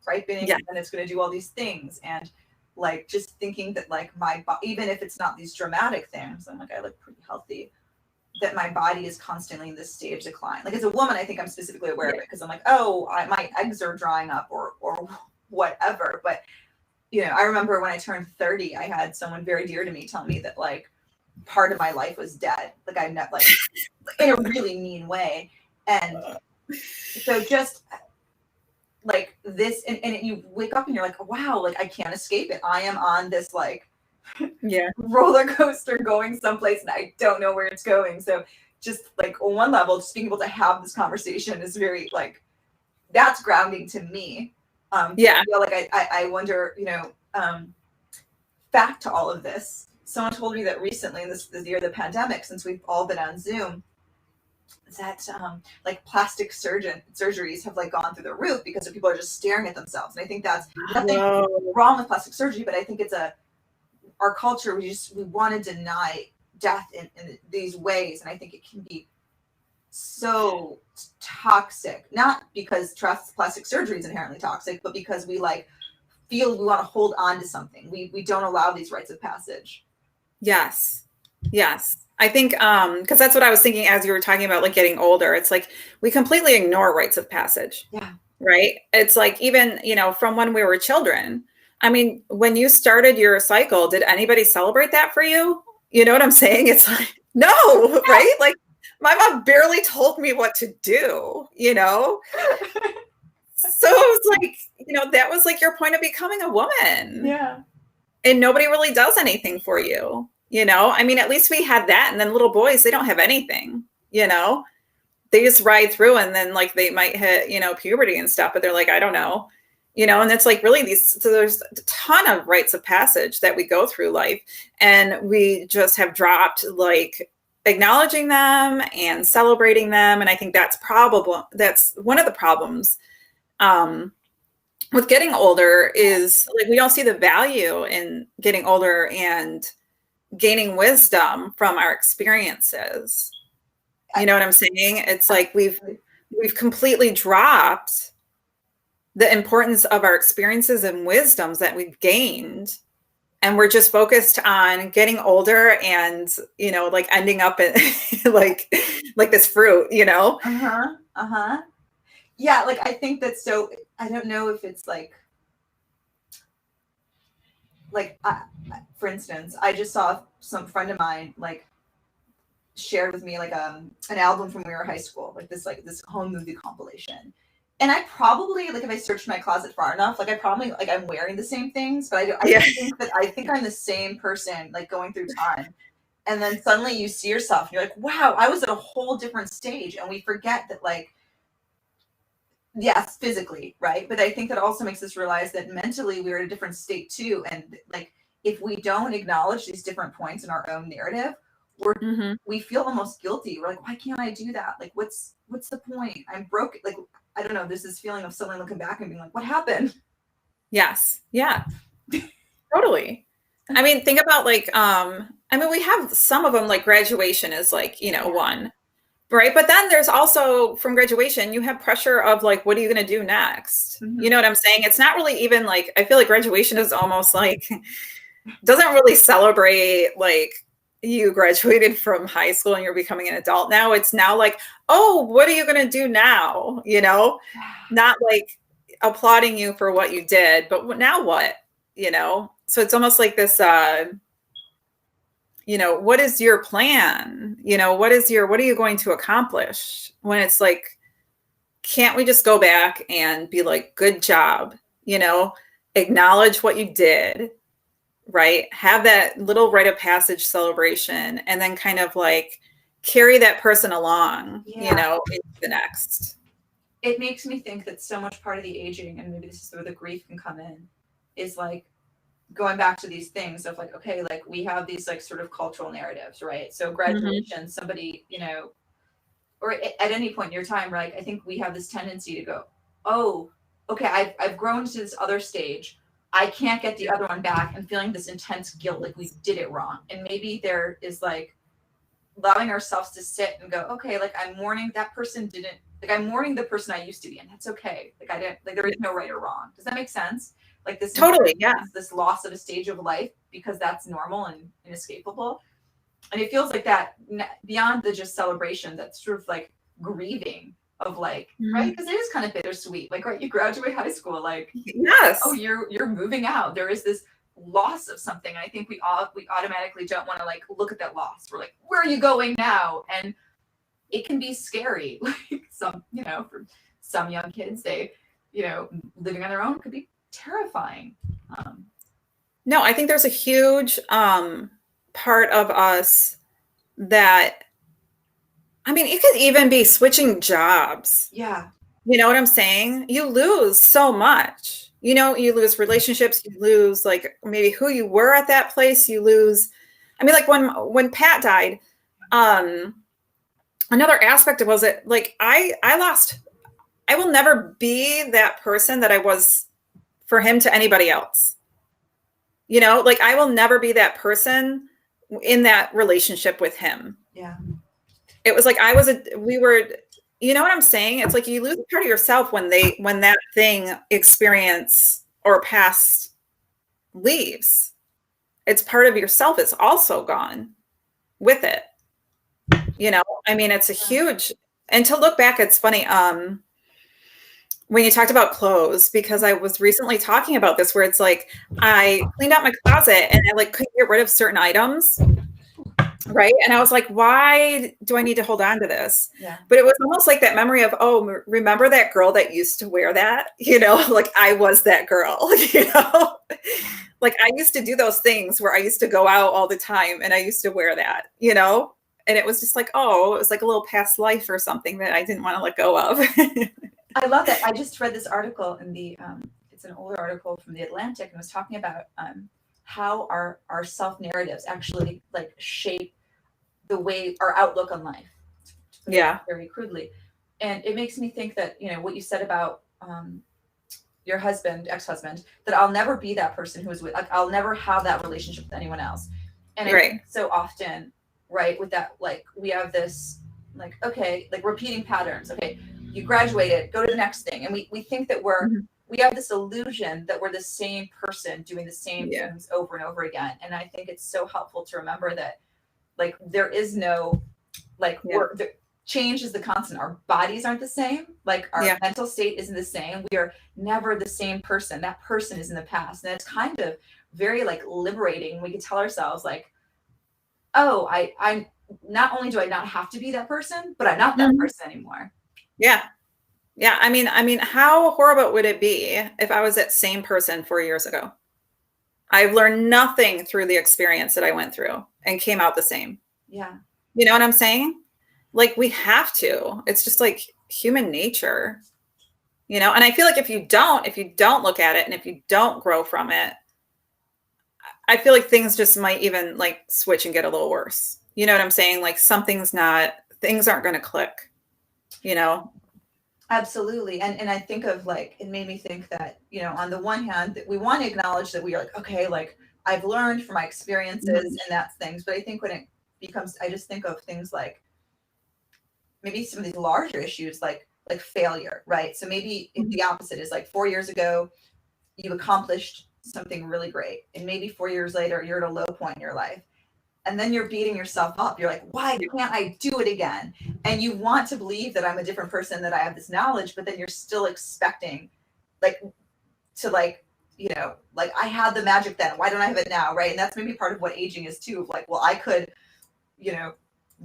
ripening, and it's going to do all these things. And like, just thinking that like my body, even if it's not these dramatic things, I'm like, I look pretty healthy, that my body is constantly in this stage decline. Like, as a woman, I think I'm specifically aware of it because I'm like, my eggs are drying up or whatever. But, I remember when I turned 30, I had someone very dear to me tell me that like part of my life was dead. Like, I met like in a really mean way. And so just like this, and you wake up and you're like, wow, like I can't escape it. I am on this like roller coaster going someplace and I don't know where it's going. So just like on one level, just being able to have this conversation is very like, that's grounding to me. I feel like I wonder, back to all of this. Someone told me that recently in this year of the pandemic, since we've all been on Zoom, that like plastic surgeries have like gone through the roof because people are just staring at themselves. And I think that's nothing wrong with plastic surgery, but I think it's our culture, we want to deny death in these ways. And I think it can be so toxic, not because plastic surgery is inherently toxic, but because we like feel we want to hold on to something. We don't allow these rites of passage. Yes. I think, because that's what I was thinking as you were talking about like getting older. It's like we completely ignore rites of passage. Yeah. Right. It's like, even, from when we were children. I mean, when you started your cycle, did anybody celebrate that for you? You know what I'm saying? It's like, no, right? Like, my mom barely told me what to do, So it was like, that was like your point of becoming a woman. Yeah. And nobody really does anything for you. You know, I mean, at least we had that. And then little boys, they don't have anything, you know, they just ride through, and then like they might hit, you know, puberty and stuff, but they're like, I don't know, you know, and it's like really these, so there's a ton of rites of passage that we go through life, and we just have dropped like acknowledging them and celebrating them. And I think that's one of the problems with getting older is like we don't see the value in getting older and gaining wisdom from our experiences. You know what I'm saying? It's like we've completely dropped the importance of our experiences and wisdoms that we've gained, and we're just focused on getting older and, you know, like ending up in like this fruit, you know? Yeah, like I think that's so, I don't know if it's like for instance, I just saw some friend of mine like shared with me like an album from when we were in high school, like this home movie compilation. And I probably, like, if I searched my closet far enough, like I probably, like, I'm wearing the same things, but I think I'm the same person, like going through time. And then suddenly you see yourself and you're like, wow, I was at a whole different stage. And we forget that, like, yes, physically, right? But I think that also makes us realize that mentally we're at a different state too. And like, if we don't acknowledge these different points in our own narrative, we feel almost guilty. We're like, why can't I do that? Like, what's the point? I'm broke. Like, I don't know. There's this feeling of suddenly looking back and being like, what happened? Yes. Yeah. Totally. I mean, think about like, I mean, we have some of them, like graduation is like, you know, one, right? But then there's also from graduation, you have pressure of like, what are you going to do next? You know what I'm saying? It's not really even like, I feel like graduation is almost like, doesn't really celebrate like you graduated from high school and you're becoming an adult now. It's now like, oh, what are you going to do now? You know, not like applauding you for what you did, but now what, you know? So it's almost like this, you know, what is your plan? You know, what are you going to accomplish? When it's like, can't we just go back and be like, good job, you know, acknowledge what you did, right? Have that little rite of passage celebration, and then kind of like carry that person along, you know, into the next. It makes me think that so much part of the aging, and maybe this is where the grief can come in, is like going back to these things of like, okay, like we have these like sort of cultural narratives, right? So graduation, somebody, you know, or at any point in your time, right? I think we have this tendency to go, oh, okay, I've grown to this other stage. I can't get the other one back, and feeling this intense guilt, like we did it wrong. And maybe there is like allowing ourselves to sit and go, okay, like I'm mourning that person didn't, like I'm mourning the person I used to be, and that's okay. Like I didn't, like there is no right or wrong. Does that make sense? Like this totally, yeah. This loss of a stage of life, because that's normal and inescapable. And it feels like that beyond the just celebration, that's sort of like grieving of like, right? Because it is kind of bittersweet. Like, right, you graduate high school, like, yes, oh, you're moving out. There is this loss of something. I think we automatically don't want to like look at that loss. We're like, where are you going now? And it can be scary. Like some, you know, for some young kids, they, you know, living on their own could be terrifying. No, I think there's a huge part of us that, I mean, it could even be switching jobs. Yeah. You know what I'm saying? You lose so much. You know, you lose relationships, you lose like maybe who you were at that place, you lose. I mean, like when Pat died, another aspect was it like I will never be that person that I was for him to anybody else. You know, like I will never be that person in that relationship with him. Yeah. It was like we were, you know what I'm saying? It's like you lose a part of yourself when that thing experience or past leaves. It's part of yourself. It's also gone with it. You know, I mean, it's a huge, and to look back, it's funny. When you talked about clothes, because I was recently talking about this, where it's like, I cleaned out my closet and I like couldn't get rid of certain items. Right. And I was like, why do I need to hold on to this? Yeah. But it was almost like that memory of, oh, remember that girl that used to wear that? You know, like I was that girl, you know, Like I used to do those things where I used to go out all the time and I used to wear that, and it was just like, oh, it was like a little past life or something that I didn't want to let go of. I love that. I just read this article in the it's an older article from the Atlantic, and was talking about how our self narratives actually like shape the way our outlook on life. Yeah. Very crudely. And it makes me think that, what you said about your ex-husband, that I'll never be that person who is with, like, I'll never have that relationship with anyone else. And I think so often, right, with that, like, we have this, like, okay, like repeating patterns. Okay, you graduated, go to the next thing. And we think that we have this illusion that we're the same person doing the same things over and over again. And I think it's so helpful to remember that, like, there is no, like, change is the constant. Our bodies aren't the same. Like our mental state isn't the same. We are never the same person. That person is in the past. And it's kind of very like liberating. We can tell ourselves like, oh, I'm not only do I not have to be that person, but I'm not that person anymore. Yeah. Yeah. I mean, how horrible would it be if I was that same person 4 years ago? I've learned nothing through the experience that I went through and came out the same. Yeah. You know what I'm saying? Like we have to. It's just like human nature, and I feel like if you don't look at it and if you don't grow from it, I feel like things just might even like switch and get a little worse. You know what I'm saying? Like things aren't going to click, Absolutely. And I think of like, it made me think that, on the one hand that we want to acknowledge that we are like, okay, like I've learned from my experiences and that's things. But I think when it becomes, I just think of things like, maybe some of these larger issues like failure, right? So maybe the opposite is like 4 years ago, you accomplished something really great. And maybe 4 years later, you're at a low point in your life. And then you're beating yourself up. You're like, why can't I do it again? And you want to believe that I'm a different person, that I have this knowledge, but then you're still expecting like to like, like I had the magic then. Why don't I have it now? Right. And that's maybe part of what aging is too. Of like, well, I could,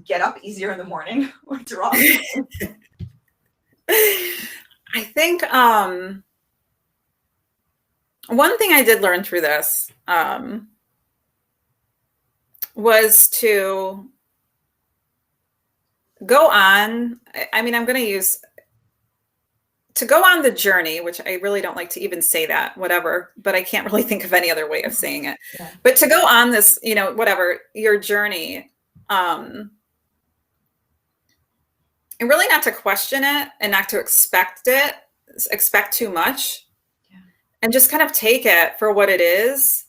get up easier in the morning or draw. I think one thing I did learn through this was to go on. I'm going to use to go on the journey, which I really don't like to even say that, whatever, but I can't really think of any other way of saying it. Yeah. But to go on this, whatever, your journey, and really not to question it and not to expect too much, and just kind of take it for what it is,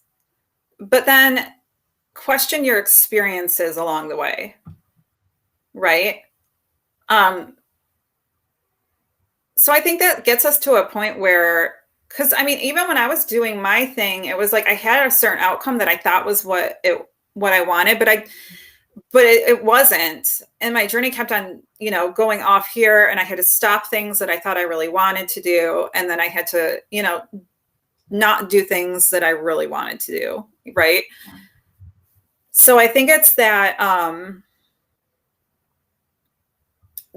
but then question your experiences along the way. Right. So I think that gets us to a point where, because even when I was doing my thing, it was like I had a certain outcome that I thought was what I wanted, but it wasn't. And my journey kept on, going off here, and I had to stop things that I thought I really wanted to do. And then I had to, not do things that I really wanted to do. Right. So I think it's that,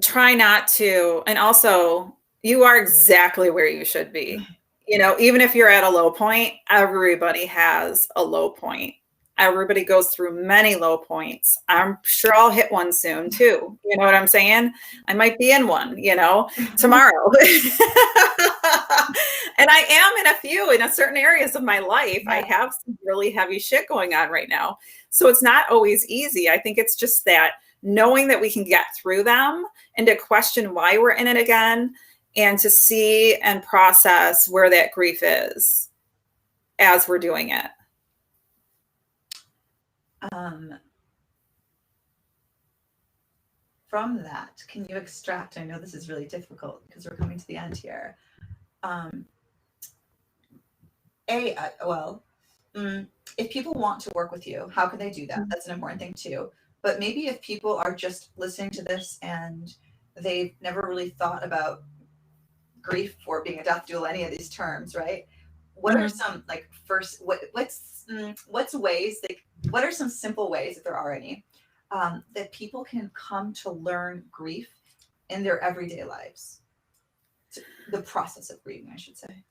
try not to, and also you are exactly where you should be. Even if you're at a low point, everybody has a low point. Everybody goes through many low points. I'm sure I'll hit one soon too. You know what I'm saying? I might be in one, tomorrow. And I am in a few in certain areas of my life. Yeah. I have some really heavy shit going on right now. So it's not always easy. I think it's just that knowing that we can get through them and to question why we're in it again, and to see and process where that grief is as we're doing it. From that, can you extract, I know this is really difficult because we're coming to the end here. If people want to work with you, how can they do that? That's an important thing too. But maybe if people are just listening to this and they've never really thought about grief or being a death doula, any of these terms, right? What are some like first, what's ways, like, what are some simple ways, if there are any, that people can come to learn grief in their everyday lives? The process of grieving, I should say.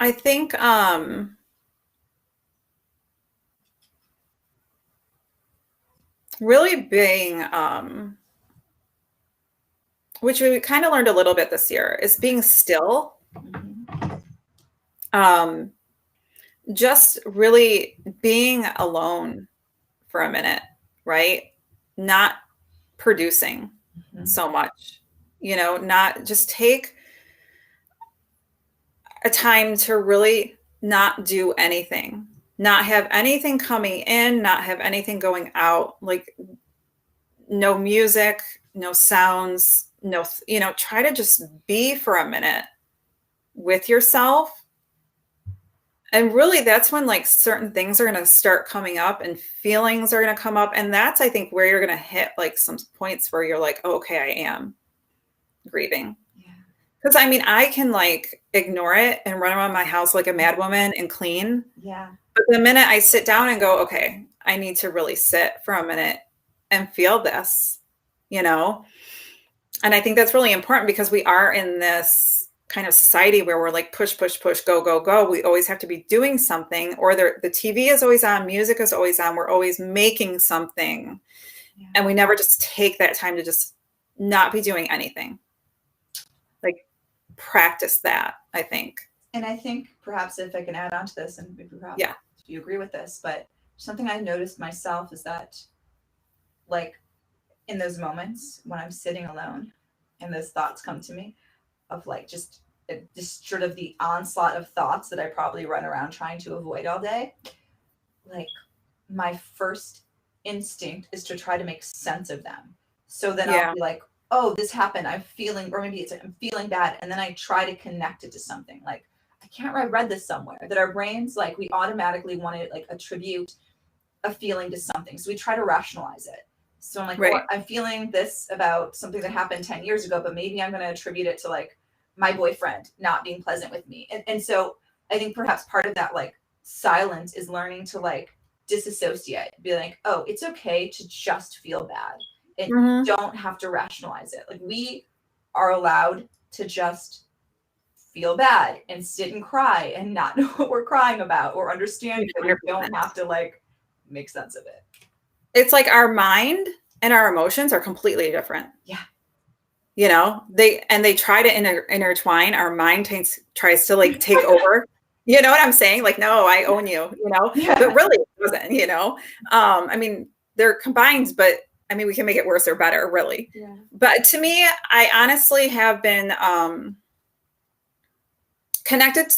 I think really being which we kind of learned a little bit this year, is being still. Just really being alone for a minute, right? Not producing so much, not just take a time to really not do anything, not have anything coming in, not have anything going out, like no music, no sounds, no, try to just be for a minute with yourself. And really that's when like certain things are going to start coming up and feelings are going to come up. And that's, I think, where you're going to hit like some points where you're like, oh, okay, I am grieving. Because I mean, I can like ignore it and run around my house like a madwoman and clean. Yeah. But the minute I sit down and go, okay, I need to really sit for a minute and feel this, And I think that's really important because we are in this kind of society where we're like push, push, push, go, go, go. We always have to be doing something, or the TV is always on, music is always on. We're always making something. Yeah. And we never just take that time to just not be doing anything. Like practice that, I think. And I think perhaps if I can add on to this, and maybe perhaps if you agree with this, but something I've noticed myself is that like in those moments when I'm sitting alone and those thoughts come to me of like just sort of the onslaught of thoughts that I probably run around trying to avoid all day, like my first instinct is to try to make sense of them. So then I'll be like, oh, this happened, I'm feeling, or maybe it's I'm feeling bad. And then I try to connect it to something. Like, I read this somewhere that our brains, like we automatically want to like attribute a feeling to something. So we try to rationalize it. So I'm like, well, I'm feeling this about something that happened 10 years ago, but maybe I'm going to attribute it to like my boyfriend not being pleasant with me. And so I think perhaps part of that like silence is learning to like disassociate, be like, oh, it's okay to just feel bad and don't have to rationalize it. Like we are allowed to just feel bad and sit and cry and not know what we're crying about or understand that we don't have to like make sense of it. It's like our mind and our emotions are completely different. Yeah. They try to intertwine. Our mind tries to like take over. You know what I'm saying? Like, no, I own you, but really it doesn't, I mean, they're combined, but I mean, we can make it worse or better, really. Yeah. But to me, I honestly have been connected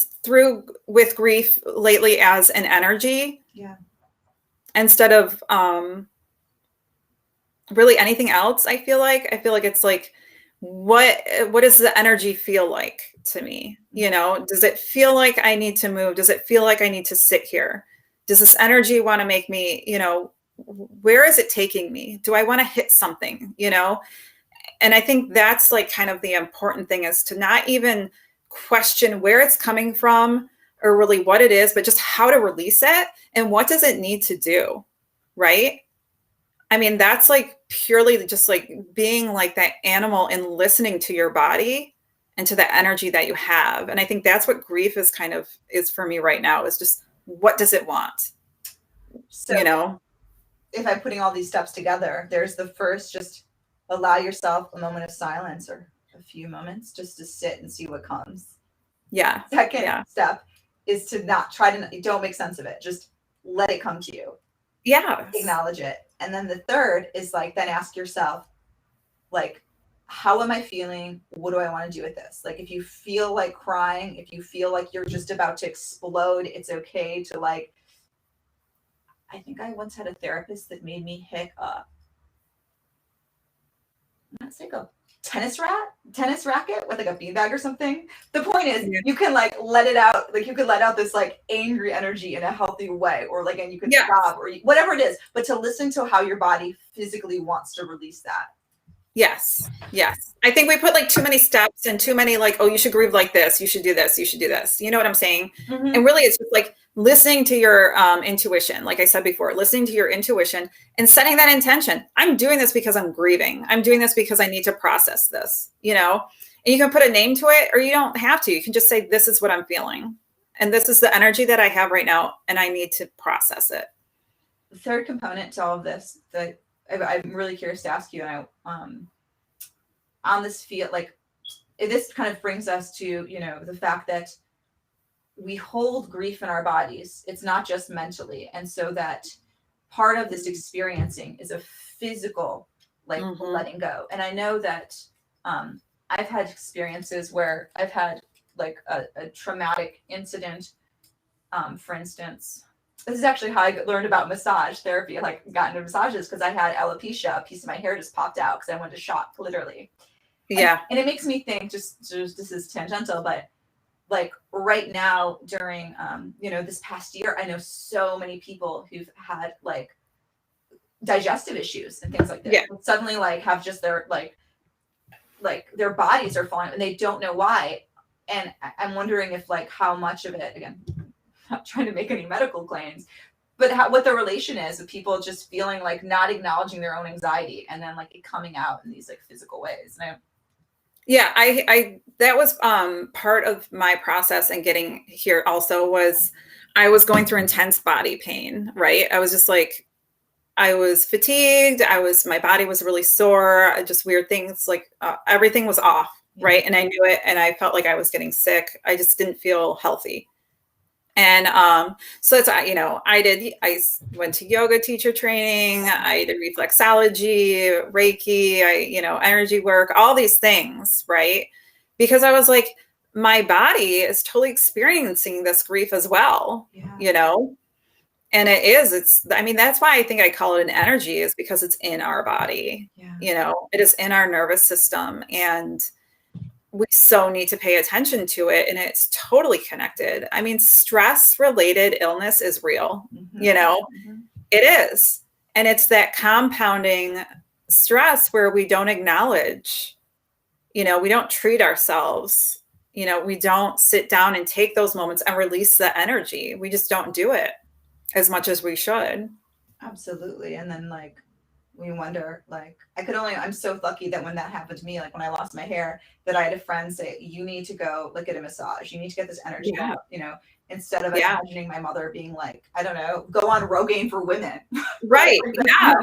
with grief lately as an energy. Yeah. Instead of really anything else. I feel like it's like, what does the energy feel like to me? Does it feel like I need to move? Does it feel like I need to sit here? Does this energy want to make me, where is it taking me? Do I want to hit something, And I think that's like kind of the important thing, is to not even question where it's coming from or really what it is, but just how to release it and what does it need to do, right? I mean, that's like purely just like being like that animal and listening to your body and to the energy that you have. And I think that's what grief is for me right now, is just, what does it want? So, if I'm putting all these steps together, there's the first, just allow yourself a moment of silence or a few moments just to sit and see what comes. Yeah. Second step is to not don't make sense of it. Just let it come to you. Yeah. Acknowledge it. And then the third is like, then ask yourself, like, how am I feeling? What do I want to do with this? Like, if you feel like crying, if you feel like you're just about to explode, it's okay to like, I think I once had a therapist that made me hit let's say a tennis racket with like a beanbag or something. The point is, you can like let it out, like you could let out this like angry energy in a healthy way, or like, and you can stop or whatever it is, but to listen to how your body physically wants to release that. Yes. I think we put like too many steps and too many like, oh, you should grieve like this, you should do this, you should do this. You know what I'm saying? And really it's just like listening to your intuition. Like I said before, listening to your intuition and setting that intention. I'm doing this because I'm grieving. I'm doing this because I need to process this, and you can put a name to it, or you don't have to. You can just say, this is what I'm feeling. And this is the energy that I have right now, and I need to process it. The third component to all of this that I'm really curious to ask you, and on this field, like this kind of brings us to, you know, the fact that we hold grief in our bodies. It's not just mentally. And so that part of this experiencing is a physical, like letting go. And I know that I've had experiences where I've had like a traumatic incident. For instance, this is actually how I learned about massage therapy. I like got into massages because I had alopecia. A piece of my hair just popped out because I went to shock, literally. Yeah. And it makes me think, just this is tangential, but like right now during, you know, this past year, I know so many people who've had like digestive issues and things like that. Yeah. Suddenly like have just their like their bodies are falling and they don't know why. And I'm wondering if like how much of it, again, not trying to make any medical claims, but what the relation is of people just feeling like not acknowledging their own anxiety and then like it coming out in these like physical ways. And I that was part of my process and getting here also was I was going through intense body pain, right? I was just like, I was fatigued. My body was really sore, just weird things, like everything was off, right? And I knew it, and I felt like I was getting sick. I just didn't feel healthy. And so it's, you know, I went to yoga teacher training. I did reflexology, Reiki, you know, energy work, all these things, right? Because I was like, my body is totally experiencing this grief as well, you know? And I mean, that's why I think I call it an energy, is because it's in our body, you know, it is in our nervous system, and we so need to pay attention to it. And it's totally connected. I mean, stress related illness is real, you know, it is. And it's that compounding stress where we don't acknowledge, you know, we don't treat ourselves, you know, we don't sit down and take those moments and release the energy. We just don't do it as much as we should. Absolutely. And then like, we wonder, like, I'm so lucky that when that happened to me, like when I lost my hair, that I had a friend say, you need to go like get a massage. You need to get this energy out, you know, instead of imagining my mother being like, I don't know, go on Rogaine for women. Right. Yeah.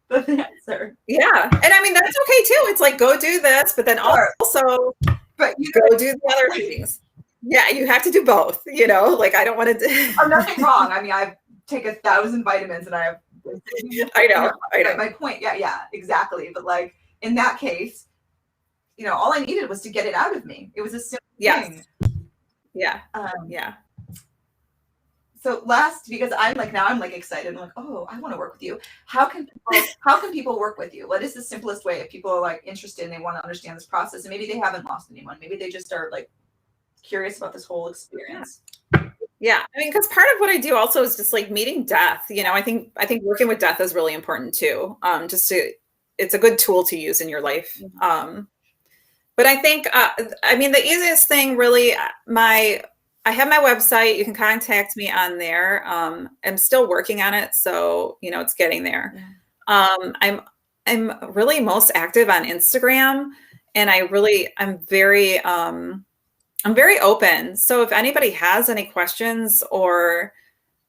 The answer. Yeah. And I mean, that's okay too. It's like, go do this, but then also but you go do the other things. Yeah. You have to do both, you know, like I don't want to I'm nothing wrong. I mean, I take 1,000 vitamins and I know. My point. Yeah, exactly. But like in that case, you know, all I needed was to get it out of me. It was a simple thing. Yeah. So because I'm like excited. I'm like, oh, I want to work with you. How can people work with you? What is the simplest way if people are like interested and they want to understand this process, and maybe they haven't lost anyone, maybe they just are like curious about this whole experience? Yeah. I mean, because part of what I do also is just like meeting death. You know, I think working with death is really important too. It's a good tool to use in your life. But I think, I mean, the easiest thing really, I have my website. You can contact me on there. I'm still working on it, so you know it's getting there. I'm really most active on Instagram, and I'm very open. So if anybody has any questions or,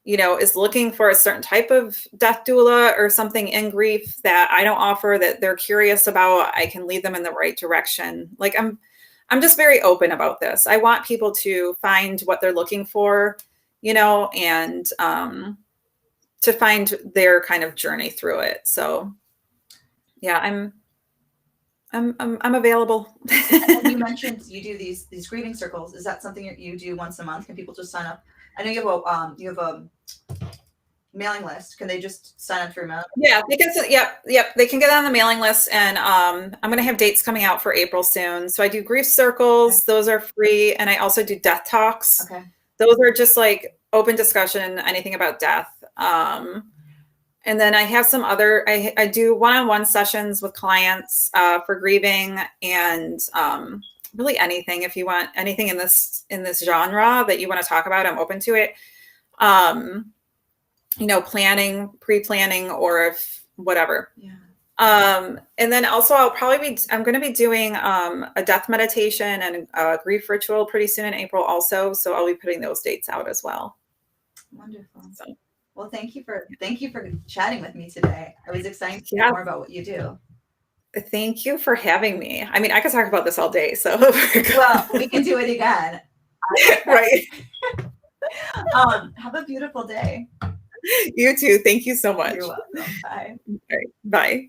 you know, is looking for a certain type of death doula or something in grief that I don't offer that they're curious about, I can lead them in the right direction. Like I'm just very open about this. I want people to find what they're looking for, you know, and to find their kind of journey through it. So yeah, I'm available. And you mentioned you do these grieving circles. Is that something that you do once a month? Can people just sign up? I know you have a mailing list. Can they just sign up for your mailing? Yeah, because they can get on the mailing list, and I'm going to have dates coming out for April soon. So I do grief circles; those are free, and I also do death talks. Okay, those are just like open discussion, anything about death. And then I have some other, I do one-on-one sessions with clients for grieving, and really anything. If you want anything in this genre that you want to talk about, I'm open to it. You know, pre-planning, or if whatever. Yeah. And then also I'm going to be doing a death meditation and a grief ritual pretty soon in April also. So I'll be putting those dates out as well. Wonderful. So, well, thank you for chatting with me today. I was excited to hear more about what you do. Thank you for having me. I mean, I could talk about this all day. So well, we can do it again. Right. Have a beautiful day. You too. Thank you so much. You're welcome. Bye. All right. Bye.